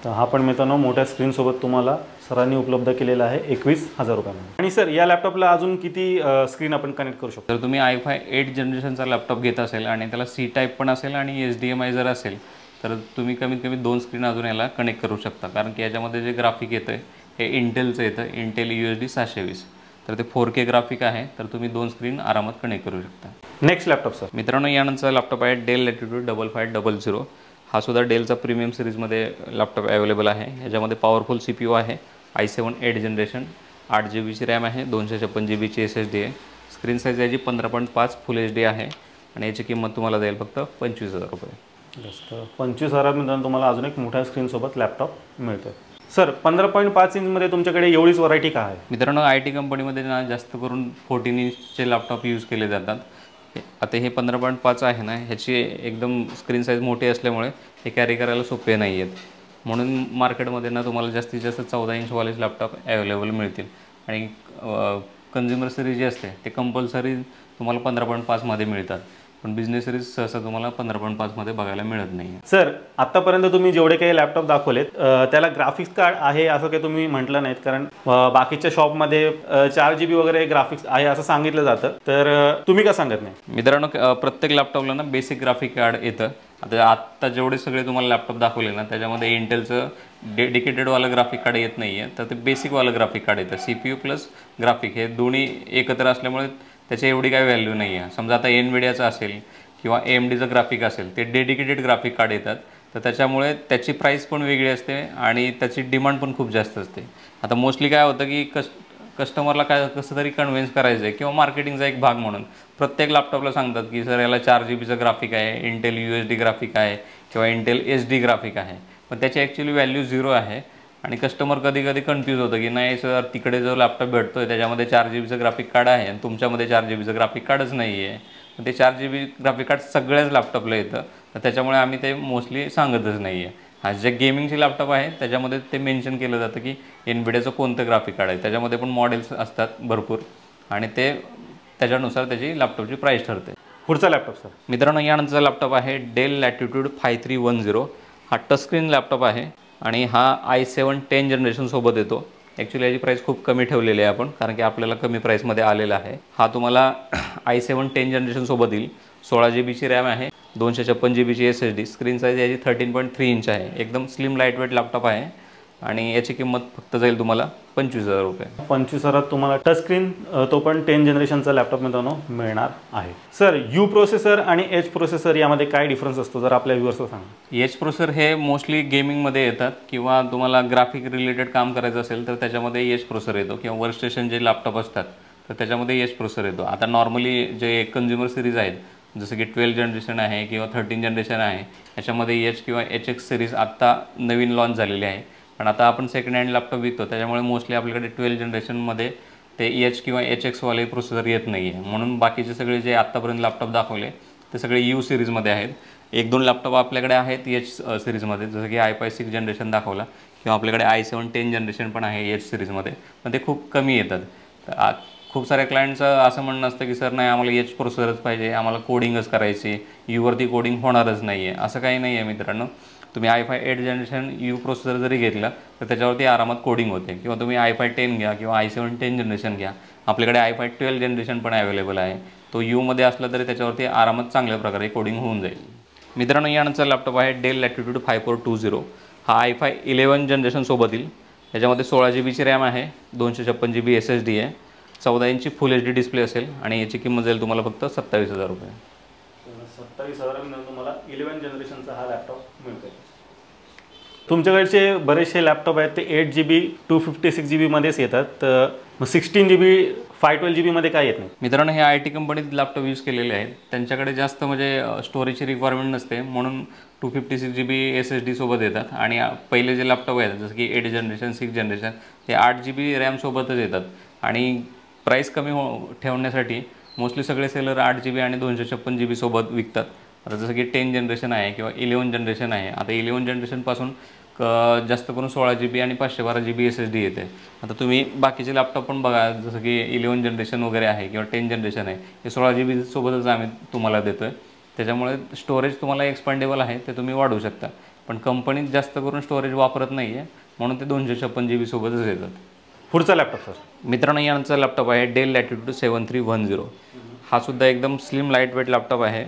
Speaker 1: तर हा पण मित्रांनो मोठ्या स्क्रीनसोबत तुम्हाला सरांनी उपलब्ध केलेला आहे 21,000 रुपयामध्ये. आणि सर या लॅपटॉपला अजून किती स्क्रीन आपण कनेक्ट करू शकतो?
Speaker 2: तर तुम्ही i5 8 जनरेशनचा लॅपटॉप घेत असेल आणि त्याला C टाईप पण असेल आणि HDMI जर असेल तर तुम्ही कमीत कमी 2 स्क्रीन अजून याला कनेक्ट करू शकता. कारण की याच्यामध्ये जे ग्राफिक येतं हे इंटेलचं येतं, इंटेल UHD 720. तर ते 4K ग्राफिक आहे, तर तुम्ही 2 स्क्रीन आरामात कनेक्ट करू शकता.
Speaker 1: Next laptop sir.
Speaker 2: मित्रांनो यानंतरचा लॅपटॉप आहे डेल लॅटिट्यूड 5500. हा सुद्धा डेलचा प्रीमियम सिरीजमध्ये लॅपटॉप अवेलेबल आहे. याच्यामध्ये पॉवरफुल CPU आहे, i7 8 जनरेशन, 8 GB रॅम आहे, 256 GB SSD आहे. स्क्रीन साईज याची 15.5 फुल HD आहे आणि याची किंमत तुम्हाला जाईल फक्त 25,000 रुपये.
Speaker 1: जास्त 25,000 तुम्हाला अजून एक मोठ्या स्क्रीनसोबत लॅपटॉप मिळतो. सर 15.5 इंचमध्ये तुमच्याकडे एवढीच व्हरायटी का आहे?
Speaker 2: मित्रांनो IT कंपनीमध्ये ना जास्त करून 14 इंचचे लॅपटॉप यूज केले जातात. आता हे 15.5 आहे ना, ह्याची एकदम स्क्रीन साईज मोठी असल्यामुळे हे कॅरी करायला सोपे नाही आहेत. म्हणून मार्केटमध्ये ना तुम्हाला जास्तीत जास्त 14 इंचवालेच लॅपटॉप अवेलेबल मिळतील आणि कन्झ्युमर सिरीज जी असते ते कंपल्सरी तुम्हाला 15.5मध्ये मिळतात, पण बिझनेस सिरीज सहसा तुम्हाला 15.5मध्ये बघायला मिळत नाही.
Speaker 1: सर आत्तापर्यंत तुम्ही जेवढे काही लॅपटॉप दाखवलेत त्याला ग्राफिक्स कार्ड आहे असं काही तुम्ही म्हटलं नाहीत, कारण बाकीच्या शॉपमध्ये 4 GB वगैरे ग्राफिक्स आहे असं सांगितलं जातं, तर तुम्ही का सांगत नाही?
Speaker 2: मित्रांनो प्रत्येक लॅपटॉपला ना बेसिक ग्राफिक कार्ड येतं. आता जेवढे सगळे तुम्हाला लॅपटॉप दाखवले ना त्याच्यामध्ये इंटेलचं डेडिकेटेडवालं ग्राफिक कार्ड येत नाही आहे, तर ते बेसिकवालं ग्राफिक कार्ड येतं. CPU प्लस ग्राफिक हे दोन्ही एकत्र असल्यामुळे त्याची एवढी काही व्हॅल्यू नाही आहे. समजा आता NVIDIAचं असेल किंवा AMDचं ग्राफिक असेल, ते डेडिकेटेड ग्राफिक कार्ड येतात, तर त्याच्यामुळे त्याची प्राईस पण वेगळी असते आणि त्याची डिमांड पण खूप जास्त असते. आता मोस्टली काय होतं की कस्टमरला काय कसं तरी कन्व्हिन्स करायचं आहे किंवा मार्केटिंगचा एक भाग म्हणून प्रत्येक लॅपटॉपला सांगतात की सर याला 4 GBचं ग्राफिक आहे, इंटेल UHD ग्राफिक आहे किंवा इंटेल HD ग्राफिक आहे, पण त्याची ॲक्च्युली व्हॅल्यू 0 आहे. आणि कस्टमर कधी कधी कन्फ्यूज होतं की नाही सर तिकडे जो लॅपटॉप भेटतो आहे त्याच्यामध्ये 4 GBचं ग्राफिक कार्ड आहे आणि तुमच्यामध्ये 4 GBचं ग्राफिक कार्डच नाही आहे. ते 4 GB ग्राफिक कार्ड सगळ्याच लॅपटॉपला येतं, तर त्याच्यामुळे आम्ही ते मोस्टली सांगतच नाही आहे. हा जे गेमिंगचे लॅपटॉप आहे त्याच्यामध्ये ते मेन्शन केलं जातं की NVIDIAचं कोणतं ग्राफिक कार्ड आहे, त्याच्यामध्ये पण मॉडेल्स असतात भरपूर आणि ते त्याच्यानुसार त्याची लॅपटॉपची प्राईस ठरते.
Speaker 1: पुढचा लॅपटॉप सर.
Speaker 2: मित्रांनो यानंतरचा लॅपटॉप आहे डेल लॅटिट्यूड 5310. हा टचस्क्रीन लॅपटॉप आहे आणि हा i7 10 जनरेशनसोबत येतो. ॲक्च्युली याची प्राईस खूप कमी ठेवलेली आहे आपण, कारण की आपल्याला कमी प्राईसमध्ये आलेला आहे. हा तुम्हाला i7 10 जनरेशनसोबत येईल. 16 GB रॅम आहे, 256 GB SSD. स्क्रीन साईज याची 13.3 इंच आहे. एकदम स्लिम लाईटवेट लॅपटॉप आहे आणि याची किंमत फक्त जाईल तुम्हाला 25,000 रुपये.
Speaker 1: 25,000 तुम्हाला टच स्क्रीन तो पण 10 जनरेशनचा लॅपटॉप मित्रांनो मिळणार आहे. सर U प्रोसेसर आणि H प्रोसेसर यामध्ये काय डिफरन्स असतो जर आपल्या व्ह्युअर्सला सांगा?
Speaker 2: H प्रोसेसर हे मोस्टली गेमिंगमध्ये येतात किंवा तुम्हाला ग्राफिक रिलेटेड काम करायचं असेल तर त्याच्यामध्ये H प्रोसेसर येतो किंवा वर्कस्टेशन जे लॅपटॉप असतात तर त्याच्यामध्ये H प्रोसेसर येतो. आता नॉर्मली जे कन्झ्युमर सिरीज आहेत जसं की 12 जनरेशन आहे किंवा 13 जनरेशन आहे याच्यामध्ये H किंवा HX सिरीज आत्ता नवीन लॉन्च झालेली आहे. पण आता आपण सेकंड हँड लॅपटॉप विकतो त्याच्यामुळे मोस्टली आपल्याकडे 12 जनरेशनमध्ये ते H किंवा HX वाले प्रोसेसर येत नाही आहे. म्हणून बाकीचे सगळे जे आत्तापर्यंत लॅपटॉप दाखवले ते सगळे U सिरीजमध्ये आहेत. 1-2 लॅपटॉप आपल्याकडे आहेत H सिरीजमध्ये, जसं की i5 6 जनरेशन दाखवला किंवा आपल्याकडे i7 10 जनरेशन पण आहे H सिरीजमध्ये, पण ते खूप कमी येतात. तर खूप साऱ्या क्लायंटचं असं म्हणणं असतं की सर नाही आम्हाला H प्रोसेसरच पाहिजे, आम्हाला कोडिंगच करायची, Uवरती कोडिंग होणारच नाही आहे. असं काही नाही आहे मित्रांनो. तुम्ही i5 8 जनरेशन U प्रोसेसर जरी घेतला तर त्याच्यावरती आरामात कोडिंग होते किंवा तुम्ही i5 10 घ्या किंवा i7 10 जनरेशन घ्या. आपल्याकडे i5 12 जनरेशन पण अवेलेबल आहे. तो Uमध्ये असला तरी त्याच्यावरती आरामात चांगल्या प्रकारे कोडिंग होऊन जाईल. मित्रांनो यानंतर लॅपटॉप आहे डेल लॅटिट्यूड 5420. हा i5 11 जनरेशनसोबत येईल. याच्यामध्ये 16 GB रॅम आहे, 256 GB SSD आहे, 14 इंची फुल HD डिस्प्ले असेल आणि याची किंमत जाईल तुम्हाला फक्त 27,000 रुपये.
Speaker 1: 27,000 तुम्हाला 11 जनरेशनचा हा लॅपटॉप मिळतो. तुमच्याकडचे बरेचसे लॅपटॉप आहेत ते 8 GB 256 GB मध्येच येतात, तर मग 16 GB 512 GB मध्ये काय येत नाही?
Speaker 2: मित्रांनो हे IT कंपनीत लॅपटॉप यूज केलेले आहेत, त्यांच्याकडे जास्त म्हणजे स्टोरेजची रिक्वायरमेंट नसते म्हणून 256 GB SSD सोबत येतात. आणि पहिले जे लॅपटॉप आहेत जसं की 8 जनरेशन 6 जनरेशन ते 8 GB रॅमसोबतच येतात आणि प्राईस कमी ठेवण्यासाठी मोस्टली सगळे सेलर 8 GB आणि 256 GB सोबत विकतात. आता जसं की 10 जनरेशन आहे किंवा 11 जनरेशन आहे. आता 11 जनरेशनपासून जास्त करून 16 GB आणि 512 GB SSD येते. आता तुम्ही बाकीचे लॅपटॉप पण बघा जसं की 11 जनरेशन वगैरे आहे किंवा 10 जनरेशन आहे, हे 16 GB सोबतच आम्ही तुम्हाला देतो आहे. त्याच्यामुळे स्टोरेज तुम्हाला एक्सपांडेबल आहे ते तुम्ही वाढवू शकता. पण कंपनीत जास्त करून स्टोरेज वापरत नाही आहे, म्हणून ते 256 GB सोबतच येतात.
Speaker 1: पुढचा लॅपटॉप सर.
Speaker 2: मित्रांनो, यांचा लॅपटॉप आहे डेल लॅटिट्यूड 7310. हा सुद्धा एकदम स्लिम लाईट वेट लॅपटॉप आहे.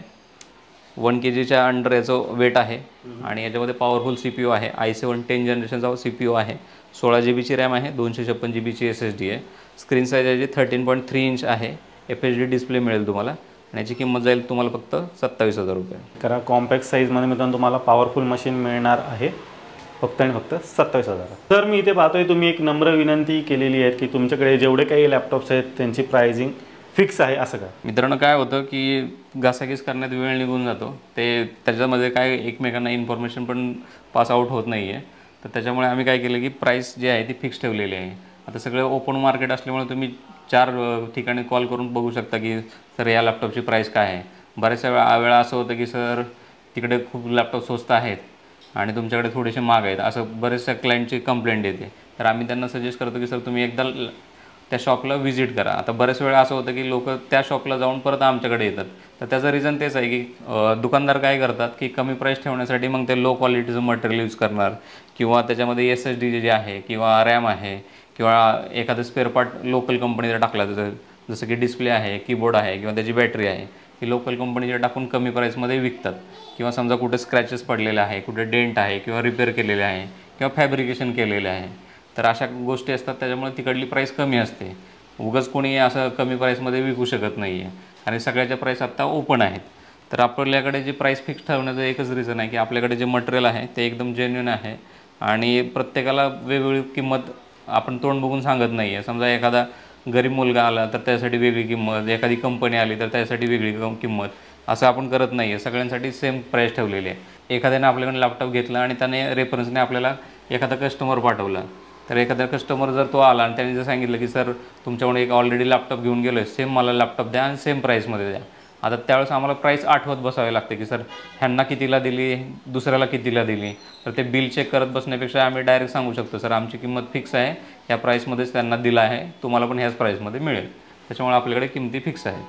Speaker 2: 1 kgच्या अंडर याचं वेट आहे आणि याच्यामध्ये पॉवरफुल CPU आहे. i7 10 जनरेशनचा CPU आहे. 16 GB रॅम आहे. 256 GB SSD आहे. स्क्रीन साईज याची 13.3 इंच आहे. FHD डिस्प्ले मिळेल तुम्हाला आणि याची किंमत जाईल तुम्हाला फक्त 27,000 रुपये.
Speaker 1: कारण कॉम्पॅक्ट साईजमध्ये मित्रांनो तुम्हाला पॉवरफुल मशीन मिळणार आहे फक्त आणि फक्त 27,000. तर मी इथे पाहतोय तुम्ही एक नम्र विनंती केलेली आहे की तुमच्याकडे जेवढे काही लॅपटॉप्स आहेत त्यांची प्राइसिंग फिक्स आहे, असं काय?
Speaker 2: मित्रांनो, काय होतं की घासाघीस करण्यात वेळ निघून जातो, ते त्याच्यामध्ये काय एकमेकांना इन्फॉर्मेशन पण पास आउट होत नाही आहे. तर त्याच्यामुळे आम्ही काय केलं की प्राईस जी आहे ती फिक्स ठेवलेली आहे. आता सगळं ओपन मार्केट असल्यामुळे तुम्ही 4 ठिकाणी कॉल करून बघू शकता की सर या लॅपटॉपची प्राईस काय आहे. बऱ्याचशा वेळा असं होतं की सर तिकडे खूप लॅपटॉप स्वस्त आहेत आणि तुमच्याकडे थोडेसे महाग आहेत, असं बरेचशा क्लायंटची कंप्लेंट येते. तर आम्ही त्यांना सजेस्ट करतो की सर तुम्ही एकदा त्या शॉपला व्हिजिट करा. आता बरेच वेळा असं होतं की लोक त्या शॉपला जाऊन परत आमच्याकडे येतात. तर त्याचं रिझन तेच आहे की दुकानदार काय करतात की कमी प्राईस ठेवण्यासाठी मग ते लो क्वालिटीचं मटेरियल यूज करणार किंवा त्याच्यामध्ये SSD जे आहे किंवा रॅम आहे किंवा एखादं स्पेअर पार्ट लोकल कंपनीचा टाकला जसं की डिस्प्ले आहे, कीबोर्ड आहे किंवा त्याची बॅटरी आहे, ही लोकल कंपनीचे टाकून कमी प्राईसमध्ये विकतात. किंवा समजा कुठे स्क्रॅचेस पडलेले आहे, कुठे डेंट आहे किंवा रिपेअर केलेले आहे किंवा फॅब्रिकेशन केलेले आहे, तर अशा गोष्टी असतात. त्याच्यामुळे तिकडली प्राईस कमी असते. उगाच कोणी असं कमी प्राईसमध्ये विकू शकत नाही आहे आणि सगळ्याच्या प्राईस आत्ता ओपन आहेत. तर आपल्याकडे जे प्राईस फिक्स ठेवण्याचं एकच रिझन आहे की आपल्याकडे जे मटेरियल आहे ते एकदम जेन्युइन आहे आणि प्रत्येकाला वेगवेगळी किंमत आपण तोंड बघून सांगत नाही आहे. समजा एखादा गरीब मुलगा आला तर त्यासाठी वेगळी किंमत, एखादी कंपनी आली तर त्यासाठी वेगळी किंमत, असं आपण करत नाही आहे. सगळ्यांसाठी सेम प्राईस ठेवलेली आहे. एखाद्याने आपल्याकडे लॅपटॉप घेतला आणि त्याने रेफरन्सने आपल्याला एखादा कस्टमर पाठवला, तर एखादा कस्टमर जर तो आला आणि त्याने जर सांगितलं की सर तुमच्याकडे एक ऑलरेडी लॅपटॉप घेऊन गेलो आहे, सेम मला लॅपटॉप द्या आणि सेम प्राईसमध्ये द्या. आता त्यावेळेस आम्हाला प्राईस आठवत बसावे लागते की सर ह्यांना कितीला दिली, दुसऱ्याला कितीला दिली. तर ते बिल चेक करत बसण्यापेक्षा आम्ही डायरेक्ट सांगू शकतो सर आमची किंमत फिक्स आहे, या प्राईसमध्येच त्यांना दिला आहे, तुम्हाला पण ह्याच प्राईसमध्ये मिळेल. त्याच्यामुळे आपल्याकडे किमती फिक्स आहे.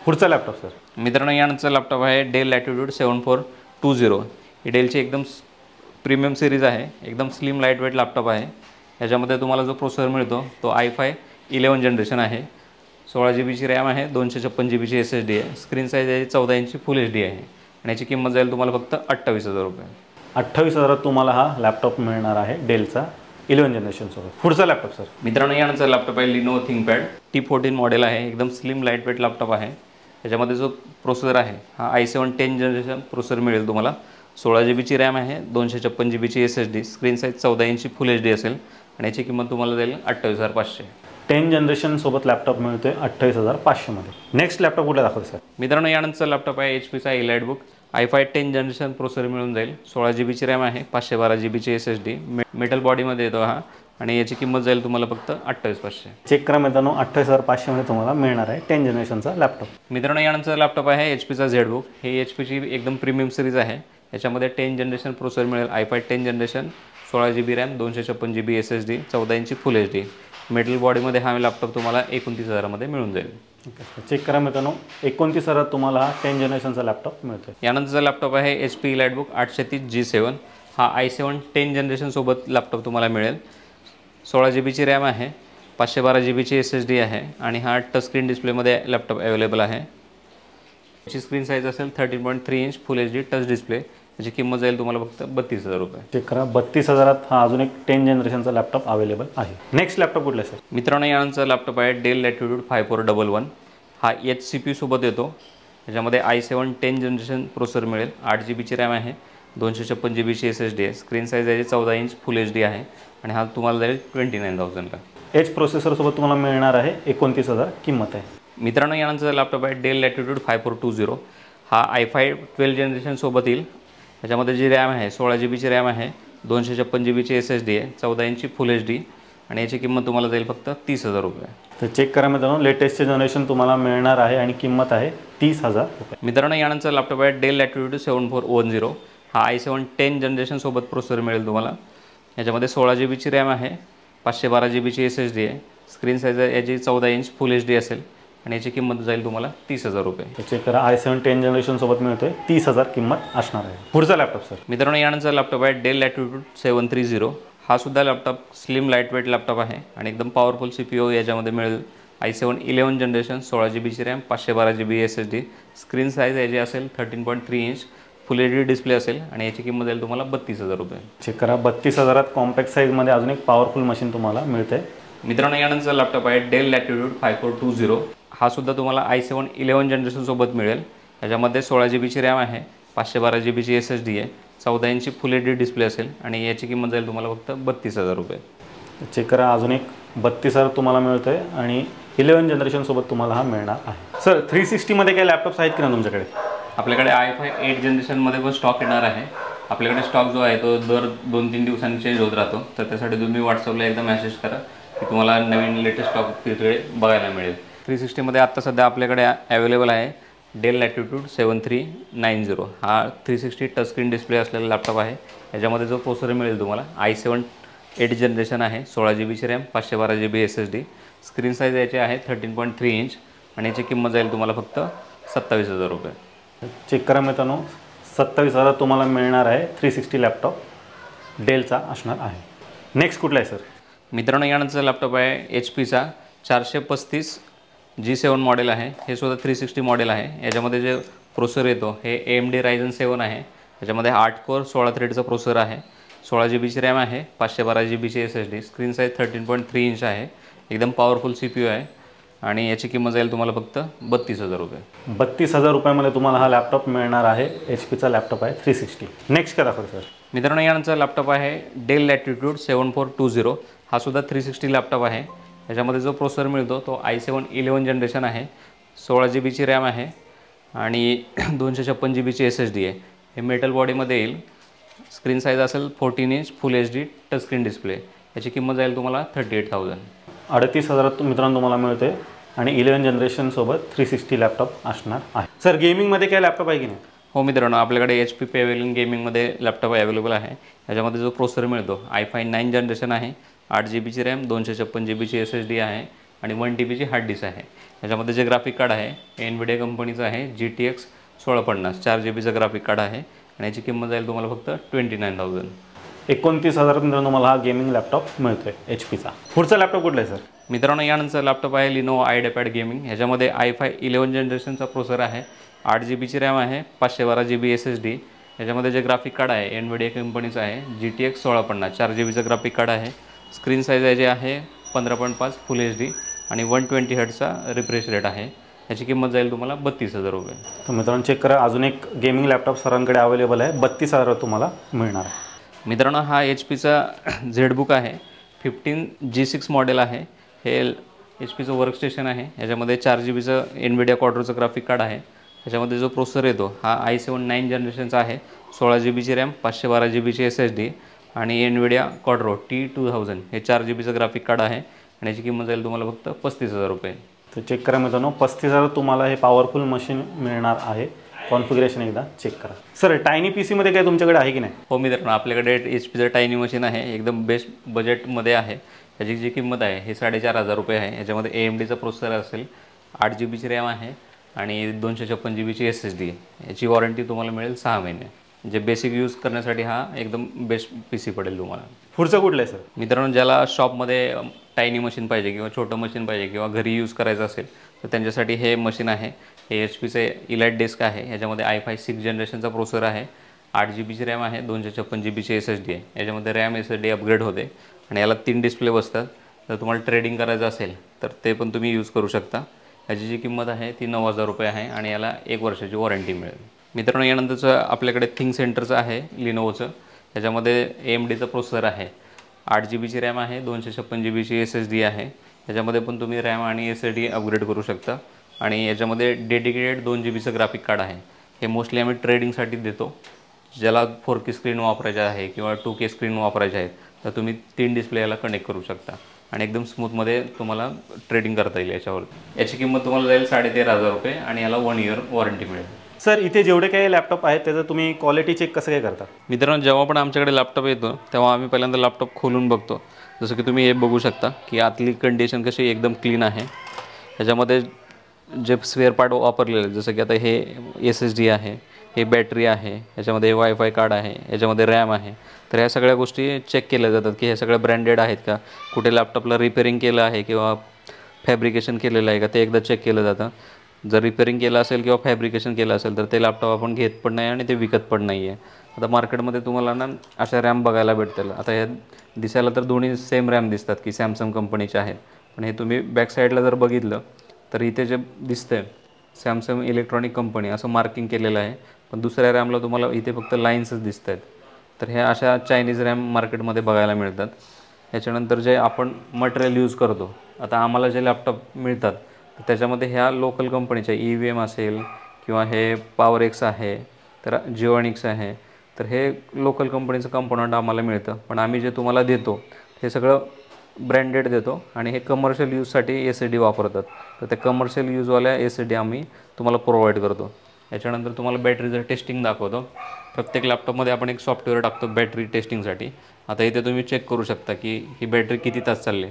Speaker 1: पुढचा लॅपटॉप सर.
Speaker 2: मित्रांनो, यांचा लॅपटॉप आहे डेल लॅटिट्यूड 7420. ही डेलची एकदम प्रीमियम सिरीज आहे. एकदम स्लिम लाईट वेट लॅपटॉप आहे. याच्यामध्ये तुम्हाला जो प्रोसेसर मिळतो तो i5 11 जनरेशन आहे. 16 GB रॅम आहे. 256 GB SSD आहे. स्क्रीन साईज आहे 14 इंची फुल HD आहे आणि याची किंमत जाईल तुम्हाला फक्त 28,000 रुपये.
Speaker 1: 28,000 तुम्हाला हा लॅपटॉप मिळणार आहे डेलचा 11 जनरेशनसोबत. पुढचा लॅपटॉप सर.
Speaker 2: मित्रांनो, यांचा लॅपटॉप आहे Lenovo ThinkPad T14 मॉडेल आहे. एकदम स्लिम लाईट वेट लॅपटॉप आहे. याच्यामध्ये जो प्रोसेसर आहे हा i7 10 जनरेशन प्रोसेसर मिळेल तुम्हाला. 16 GB रॅम आहे. 256 GB SSD. स्क्रीन साईज 14 इंची फुल HD असेल आणि याची किंमत तुम्हाला जाईल 28,500.
Speaker 1: 10 जनरेशन सोबत लॅपटॉप मिळतोय 28,500 मध्ये. नेक्स्ट लॅपटॉप कुठला दाखवतो सर.
Speaker 2: मित्रांनो, यानंतर लॅपटॉप आहे HPचा EliteBook i5 10 जनरेशन प्रोसेसर मिळून जाईल. 16 GB रॅम आहे. 512 GB SSD. मेटल बॉडीमध्ये येतो हा आणि याची किंमत जाईल तुम्हाला फक्त 28,500.
Speaker 1: चेक करा मित्रांनो, 28,500 मध्ये तुम्हाला मिळणार आहे 10 जनरेशनचा लॅपटॉप.
Speaker 2: मित्रांनो, यानंतर लॅपटॉप आहे HPचा ZBook. हे HPची एकदम प्रीमियम सिरीज आहे. याच्यामध्ये 10 जनरेशन प्रोसेसर मिळेल. i5 10 generation, 16 GB RAM, 256 GB SSD, 14 इंची फुल HD. मेटल बॉडीमध्ये हा लॅपटॉप तुम्हाला 29,000 मध्ये मिळून जाईल.
Speaker 1: चेक करा मित्रांनो, 29,000 तुम्हाला हा 10 जनरेशनचा लॅपटॉप मिळतोय.
Speaker 2: यानंतरचा लॅपटॉप आहे HP EliteBook 830G7. हा i7 10 जनरेशन सोबत लॅपटॉप तुम्हाला मिळेल. 16 GB रॅम आहे. 512 GB SSD आहे आणि हा टच स्क्रीन डिस्प्लेमध्ये लॅपटॉप अवेलेबल आहे. याची स्क्रीन साईज असेल 13.3 इंच फुल HD टच डिस्प्ले. याची किंमत जाईल तुम्हाला फक्त 32,000 रुपये.
Speaker 1: चेक करा, 32,000 हा अजून एक 10 जनरेशनचा लॅपटॉप अवेलेबल आहे. नेक्स्ट लॅपटॉप कुठला सर.
Speaker 2: मित्रांनो, यानंतरचा लॅपटॉप आहे डेल लॅटिट्यूड 5411. हा CPU सोबत येतो. याच्यामध्ये i7 10 जनरेशन प्रोसेसर मिळेल. 8 GB रॅम आहे. 256 GB SSD आहे. स्क्रीन साईज आहे 14 इंच फुल HD आहे आणि हा तुम्हाला जाईल 29,000ला.
Speaker 1: एच प्रोसेसर सोबत तुम्हाला मिळणार आहे 29,000 किंमत आहे.
Speaker 2: मित्रांनो, यानंतरचा लॅपटॉप आहे डेल लॅटिट्यूड 5420. हा i5 12 जनरेशन सोबत येईल. याच्यामध्ये जी रॅम आहे 16 GB रॅम आहे. 256 GB SSD आहे. 14 इंची फुल HD आणि याची किंमत तुम्हाला जाईल फक्त 30,000 रुपये.
Speaker 1: तर चेक करा मित्रांनो, लेटेस्टचे जनरेशन तुम्हाला मिळणार आहे आणि किंमत आहे 30,000 रुपये.
Speaker 2: मित्रांनो, यानंतर लॅपटॉप आहे डेल लॅटिट्यूड 7410. हा i7 10 जनरेशन सोबत प्रोसेसर मिळेल तुम्हाला. याच्यामध्ये 16 GB रॅम आहे. 512 GB SSD आहे. स्क्रीन साईज याची 14 इंच फुल HD असेल आणि याची किंमत जाईल तुम्हाला 30,000 रुपये.
Speaker 1: चेक करा, i7 10 जनरेशन सोबत मिळतोय, 30,000 किंमत असणार आहे. पुढचा लॅपटॉप सर.
Speaker 2: मित्रांनो, यानंतर लॅपटॉप आहे डेल लॅटिट्यूड 730. हा सुद्धा लॅपटॉप स्लिम लाईटवेट लॅपटॉप आहे आणि एकदम पॉवरफुल CPU याच्यामध्ये मिळेल. i7 11 generation, 16GB RAM, 512GB SSD. Screen size याची असेल 13.3 इंच, फुल HD डिस्प्ले असेल आणि याची किंमत जाईल तुम्हाला 32,000 रुपये.
Speaker 1: चेक करा, 32,000 कॉम्पॅक्ट साईजमध्ये अजून एक पॉवरफुल मशीन तुम्हाला मिळते.
Speaker 2: मित्रांनो, यानंतर लॅपटॉप आहे डेल लॅटिट्यूड 5420. हा सुद्धा तुम्हाला i7 11 जनरेशन सोबत मिळेल. याच्यामध्ये 16GB रॅम आहे, 512GB SSD आहे, 14 इंची फुल HD डिस्प्ले असेल आणि याची किंमत जाईल तुम्हाला फक्त 32,000 रुपये.
Speaker 1: चेक करा, अजून एक 32,000 तुम्हाला मिळतोय आणि 11 जनरेशन सोबत तुम्हाला हा मिळणार आहे. सर 360 मध्ये काही लॅपटॉप्स आहेत की ना तुमच्याकडे?
Speaker 2: आपल्याकडे i5 8 जनरेशनमध्ये पण स्टॉक येणार आहे. आपल्याकडे स्टॉक जो आहे तो दर 2-3 दिवसांनी चेंज होत राहतो, तर त्यासाठी तुम्ही व्हॉट्सअपला एकदा मेसेज करा की तुम्हाला नवीन लेटेस्ट स्टॉक तिकडे बघायला मिळेल. 360 मध्ये आत्ता सध्या आपल्याकडे अवेलेबल आहे डेल लॅटिट्यूड 7390. हा 360 टच स्क्रीन डिस्प्ले असलेला लॅपटॉप आहे. याच्यामध्ये जो प्रोसेसर मिळेल तुम्हाला i7 8 जनरेशन आहे, 16GB RAM, 512GB SSD. Screen size याची आहे 13.3 इंच आणि याची किंमत जाईल तुम्हाला फक्त 27,000 रुपये.
Speaker 1: चेक करा मित्रांनो, 27,000 तुम्हाला मिळणार आहे. 360 लॅपटॉप डेलचा असणार आहे. नेक्स्ट कुठला आहे सर?
Speaker 2: मित्रांनो, यानंतरचा लॅपटॉप आहे HPचा 435 G7 मॉडेल आहे. हे सुद्धा 360 मॉडेल आहे. याच्यामध्ये जे प्रोसेसर येतो हे AMD Ryzen 7 आहे. याच्यामध्ये 8 कोर 16 थ्रेडचा प्रोसेसर आहे, 16GB रॅम आहे, 512GB SSD. Screen size 13.3 inch आहे, एकदम पॉवरफुल CPU आहे आणि याची किंमत जाईल तुम्हाला फक्त 32,000 रुपये.
Speaker 1: 32,000 रुपयामध्ये तुम्हाला हा लॅपटॉप मिळणार आहे. HPचा लॅपटॉप आहे 360. नेक्स्ट करा सर.
Speaker 2: मित्रांनो, यानंतर लॅपटॉप आहे डेल लॅटिट्यूड 7420. हा सुद्धा 360 लॅपटॉप आहे. याच्यामध्ये जो प्रोसेसर मिळतो तो i7 11 जनरेशन आहे, 16GB रॅम आहे आणि 256GB SSD आहे. हे मेटल बॉडीमध्ये येईल. स्क्रीन साईज असेल 14 इंच, फुल HD टच स्क्रीन डिस्प्ले. याची किंमत जाईल तुम्हाला 38,000.
Speaker 1: 38,000 मित्रांनो तुम्हाला मिळते आणि 11 जनरेशन सोबत 360 लॅपटॉप असणार आहे. सर गेमिंगमध्ये काय लॅपटॉप आहे की नाही?
Speaker 2: हो मित्रांनो, आपल्याकडे HP पॅव्हेलियन गेमिंगमध्ये लॅपटॉप अवेलेबल आहे. याच्यामध्ये जो प्रोसेसर मिळतो i5 9 जनरेशन आहे, 8GB रॅम, 256GB SSD आहे आणि 1TB हार्ड डिस्क आहे. याच्यामध्ये जे ग्राफिक कार्ड आहे NVIDIA कंपनीचं आहे GTX 1650, 4GB ग्राफिक कार्ड आहे आणि याची किंमत जाईल तुम्हाला फक्त 29,000.
Speaker 1: 29,000 मित्रांनो तुम्हाला हा गेमिंग लॅपटॉप मिळतोय HPचा. पुढचा लॅपटॉप कुठला आहे सर?
Speaker 2: मित्रांनो, यानंतर लॅपटॉप आहे Lenovo IdeaPad गेमिंग. ह्याच्यामध्ये i5 11 जनरेशनचा प्रोसेसर आहे, 8GB रॅम आहे, 512GB SSD. याच्यामध्ये जे ग्राफिक कार्ड आहे NVIDIA कंपनीचं आहे GTX 1650, 4GB ग्राफिक कार्ड आहे. स्क्रीन साईज याची आहे 15.5 फुल HD आणि 120 हर्ट्जचा रिफ्रेश रेट आहे. याची किंमत जाईल तुम्हाला 32,000 रुपये.
Speaker 1: तर मित्रांनो चेक करा, अजून एक गेमिंग लॅपटॉप सरांकडे अवेलेबल आहे. 32,000 तुम्हाला मिळणार आहे.
Speaker 2: मित्रांनो, हा HPचा झेडबुक आहे, 15 G6 मॉडेल आहे. हे HPचं वर्कस्टेशन आहे. याच्यामध्ये 4GBचं NVIDIA क्वाड्रोचं ग्राफिक कार्ड आहे. याच्यामध्ये जो प्रोसेसर येतो हा i7 9 जनरेशनचा आहे, 16GB रॅम, 512GB SSD आणि NVIDIA क्वाड्रो T2000 हे 4GBचं ग्राफिक कार्ड आहे आणि याची किंमत जाईल तुम्हाला फक्त 35,000 रुपये.
Speaker 1: तर चेक करा मित्रांनो, 35,000 तुम्हाला हे पॉवरफुल मशीन मिळणार आहे. कॉन्फिगरेशन एकदा चेक करा. सर टायनी PC मध्ये काय तुमच्याकडे आहे की नाही?
Speaker 2: हो मित्रांनो, आपल्याकडे HPचं टायनी मशीन आहे, एकदम बेस्ट बजेटमध्ये आहे. याची जी किंमत आहे हे 4,500 रुपये आहे. याच्यामध्ये AMDचा प्रोसेसर असेल, 8GB रॅम आहे आणि 256GB SSD आहे. याची वॉरंटी तुम्हाला मिळेल 6 महिने. जे बेसिक यूज करण्यासाठी हा एकदम बेस्ट PC पडेल तुम्हाला.
Speaker 1: पुढचं कुठलं आहे सर?
Speaker 2: मित्रांनो, ज्याला शॉपमध्ये टायनी मशीन पाहिजे किंवा छोटं मशीन पाहिजे किंवा घरी यूज करायचं असेल तर त्यांच्यासाठी हे मशीन आहे. हे HPचे इलाइट डेस्क आहे. याच्यामध्ये i5 6 जनरेशनचा प्रोसेसर आहे, 8GB रॅम आहे, 256GB SSD आहे. याच्यामध्ये रॅम SSD अपग्रेड होते आणि याला 3 डिस्प्ले बसतात. जर तुम्हाला ट्रेडिंग करायचं असेल तर ते पण तुम्ही यूज करू शकता. याची जी किंमत आहे ती 9,000 रुपये आहे आणि याला 1 वर्षाची वॉरंटी मिळेल. मित्रांनो, यानंतरचं आपल्याकडे थिंक सेंटरचं आहे Lenovoचं. याच्यामध्ये AMDचं प्रोसेसर आहे, 8GB रॅम आहे, 256GB SSD आहे. याच्यामध्ये पण तुम्ही रॅम आणि SSD अपग्रेड करू शकता आणि याच्यामध्ये डेडिकेटेड 2GBचं ग्राफिक कार्ड आहे. हे मोस्टली आम्ही ट्रेडिंगसाठी देतो. ज्याला 4K स्क्रीन वापरायची आहे किंवा 2K स्क्रीन वापरायची आहे तर तुम्ही 3 डिस्प्ले याला कनेक्ट करू शकता आणि एकदम स्मूथमध्ये तुम्हाला ट्रेडिंग करता येईल याच्यावर. याची किंमत तुम्हाला जाईल 13,500 रुपये आणि याला 1 इयर वॉरंटी मिळेल.
Speaker 1: सर इथे जेवढे काही लॅपटॉप आहेत त्याचं तुम्ही क्वालिटी चेक कसं काय करता?
Speaker 2: मित्रांनो, जेव्हा पण आमच्याकडे लॅपटॉप येतो तेव्हा आम्ही पहिल्यांदा लॅपटॉप खोलून बघतो. जसं की तुम्ही हे बघू शकता की आतली कंडिशन कशी एकदम क्लीन आहे. ह्याच्यामध्ये जे स्पेअर पार्ट वापरलेले आहेत, जसं की आता हे SSD आहे, हे बॅटरी आहे, याच्यामध्ये वायफाय कार्ड आहे, याच्यामध्ये रॅम आहे. तर ह्या सगळ्या गोष्टी चेक केल्या जातात की हे सगळ्या ब्रँडेड आहेत का, कुठे लॅपटॉपला रिपेअरिंग केलं आहे किंवा फॅब्रिकेशन केलेलं आहे का, ते एकदा चेक केलं जातं. जर रिपेअरिंग केलं असेल किंवा फॅब्रिकेशन केलं असेल तर ते लॅपटॉप आपण घेत पण नाही आणि ते विकत पण नाही आहे. आता मार्केटमध्ये तुम्हाला ना अशा रॅम बघायला भेटतील. आता हे दिसायला तर दोन्ही सेम रॅम दिसतात की सॅमसंग कंपनीचे आहेत, पण हे तुम्ही बॅक साईडला जर बघितलं तर इथे जे दिसतंय सॅमसंग इलेक्ट्रॉनिक कंपनी असं मार्किंग केलेलं आहे, पण दुसऱ्या रॅमला तुम्हाला इथे फक्त लाईन्सच दिसत आहेत. तर ह्या अशा चायनीज रॅम मार्केटमध्ये बघायला मिळतात. ह्याच्यानंतर जे आपण मटेरियल यूज करतो, आता आम्हाला जे लॅपटॉप मिळतात तर त्याच्यामध्ये ह्या लोकल कंपनीच्या EVM असेल किंवा हे PowerX आहे, तर जिओनिक्स आहे, तर हे लोकल कंपनीचं कंपोनंट आम्हाला मिळतं. पण आम्ही जे तुम्हाला देतो हे सगळं ब्रँडेड देतो आणि हे कमर्शियल यूजसाठी SSD वापरतात. तर ते कमर्शियल यूजवाल्या SSD आम्ही तुम्हाला प्रोव्हाइड करतो. याच्यानंतर तुम्हाला बॅटरीचं टेस्टिंग दाखवतो. प्रत्येक लॅपटॉपमध्ये आपण एक सॉफ्टवेअर टाकतो बॅटरी टेस्टिंगसाठी. आता इथे तुम्ही चेक करू शकता की ही बॅटरी किती तास चालली.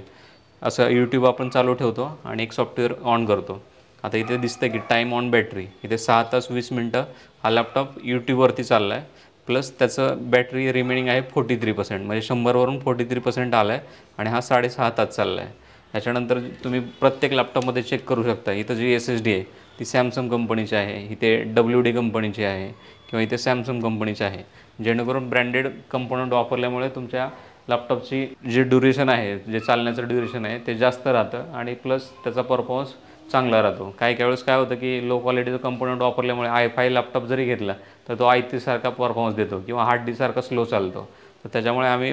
Speaker 2: असं YouTube आपण चालू ठेवतो आणि एक सॉफ्टवेअर ऑन करतो. आता इथे दिसतं की टाईम ऑन बॅटरी, इथे 6 तास 20 मिनटं हा लॅपटॉप YouTubeवरती चालला आहे. प्लस त्याचं बॅटरी रिमेनिंग आहे 43%, म्हणजे 100वरून 43% आला आहे आणि हा 6.5 तास चालला आहे. ह्याच्यानंतर तुम्ही प्रत्येक लॅपटॉपमध्ये चेक करू शकता. इथं जी SSD आहे ती सॅमसंग कंपनीची आहे, इथे WD कंपनीची आहे किंवा इथे सॅमसंग कंपनीची आहे. जेणेकरून ब्रँडेड कंपोनंट वापरल्यामुळे तुमच्या लॅपटॉपची जी ड्युरेशन आहे, जे चालण्याचं ड्युरेशन आहे ते जास्त राहतं आणि प्लस त्याचा परफॉर्मन्स चांगला राहतो. काही वेळेस काय होतं की लो क्वालिटीचं कंपोनंट वापरल्यामुळे i5 लॅपटॉप जरी घेतला तर तो i3 सारखा परफॉर्मन्स देतो किंवा हार्ड डिस्क सारखा स्लो चालतो. तर त्याच्यामुळे आम्ही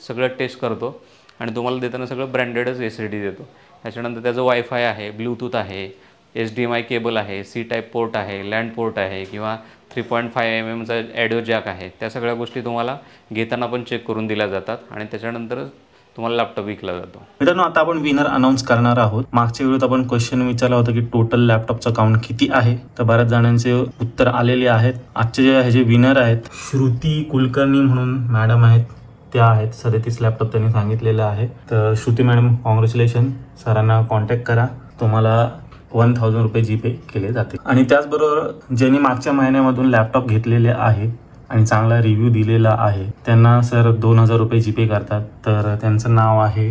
Speaker 2: सगळं टेस्ट करतो आणि तुम्हाला देताना सगळं ब्रँडेडच SSD देतो. त्याच्यानंतर त्याचं वायफाय आहे, ब्लूटूथ आहे, HDMI केबल आहे, C टाईप पोर्ट आहे, लँड पोर्ट आहे किंवा 3.5 mm ऑडिओ जॅक आहे. त्या सगळ्या गोष्टी तुम्हाला घेताना पण चेक करून दिल्या जातात आणि त्याच्यानंतरच तुम्हाला लॅपटॉप विकला जातो.
Speaker 1: मित्रांनो, आता आपण विनर अनाऊन्स करणार आहोत. मागच्या व्हिडिओत आपण क्वेश्चन विचारला होता की टोटल लॅपटॉपचा काउंट किती आहे, तर बऱ्याच जणांचे उत्तर आलेले आहेत. आजचे जे ह्याचे विनर आहेत श्रुती कुलकर्णी म्हणून मॅडम आहेत, त्या आहेत. 37 लॅपटॉप त्यांनी सांगितलेलं आहे. तर श्रुती मॅडम, कॉंग्रॅच्युलेशन. सरांना कॉन्टॅक्ट करा, तुम्हाला 1000 रुपये जीपे केले जातील. आणि त्याचबरोबर ज्यांनी मागच्या महिन्यामधून लॅपटॉप घेतलेले आहे आणि चांगला रिव्ह्यू दिलेला आहे त्यांना सर 2000 रुपये जीपे करतात. तर त्यांचं नाव आहे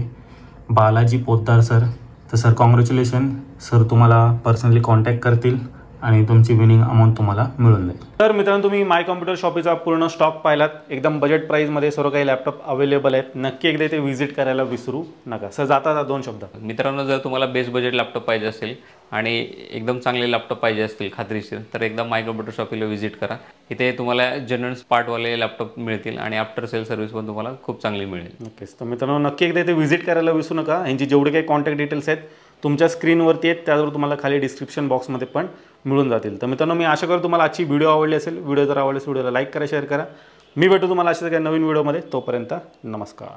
Speaker 1: बालाजी पोद्दार सर. तर सर कॉंग्रॅच्युलेशन. सर तुम्हाला पर्सनली कॉन्टॅक्ट करतील आणि तुमची विनिंग अमाऊंट तुम्हाला मिळून जाईल. तर मित्रांनो, तुम्ही माय कॉम्प्युटर शॉपीचा पूर्ण स्टॉक पाहिलात. एकदम बजेट प्राईजमध्ये सर्व काही लॅपटॉप अवेलेबल आहेत. नक्की एकदा ते व्हिजिट करायला विसरू नका. सर जाता 2 शब्द.
Speaker 2: मित्रांनो, जर तुम्हाला बेस्ट बजेट लॅपटॉप पाहिजे असेल आणि एकदम चांगले लॅपटॉप पाहिजे असतील खात्रीशीर, तर एकदा माय कॉम्प्युटर शॉपीला व्हिजिट करा. इथे तुम्हाला जनरल पार्टवाले लॅपटॉप मिळतील आणि आफ्टर सेल सर्व्हिस पण तुम्हाला खूप चांगली मिळेल.
Speaker 1: नक्कीच. तर मित्रांनो, नक्की एकदा इथे व्हिजिट करायला विसरू नका. यांची जेवढे काही कॉन्टॅक्ट डिटेल्स आहेत तुमच्या स्क्रीनवरती आहेत, त्याचबरोबर तुम्हाला खाली डिस्क्रिप्शन बॉक्समध्ये पण मिळून जातील. तर मित्रांनो, मी आशा करतो तुम्हाला आजची व्हिडिओ आवडली असेल. व्हिडिओ जर आवडली असेल व्हिडिओला लाईक करा, शेअर करा. मी भेटू तुम्हाला अशाच काही नवीन व्हिडिओमध्ये. तोपर्यंत नमस्कार.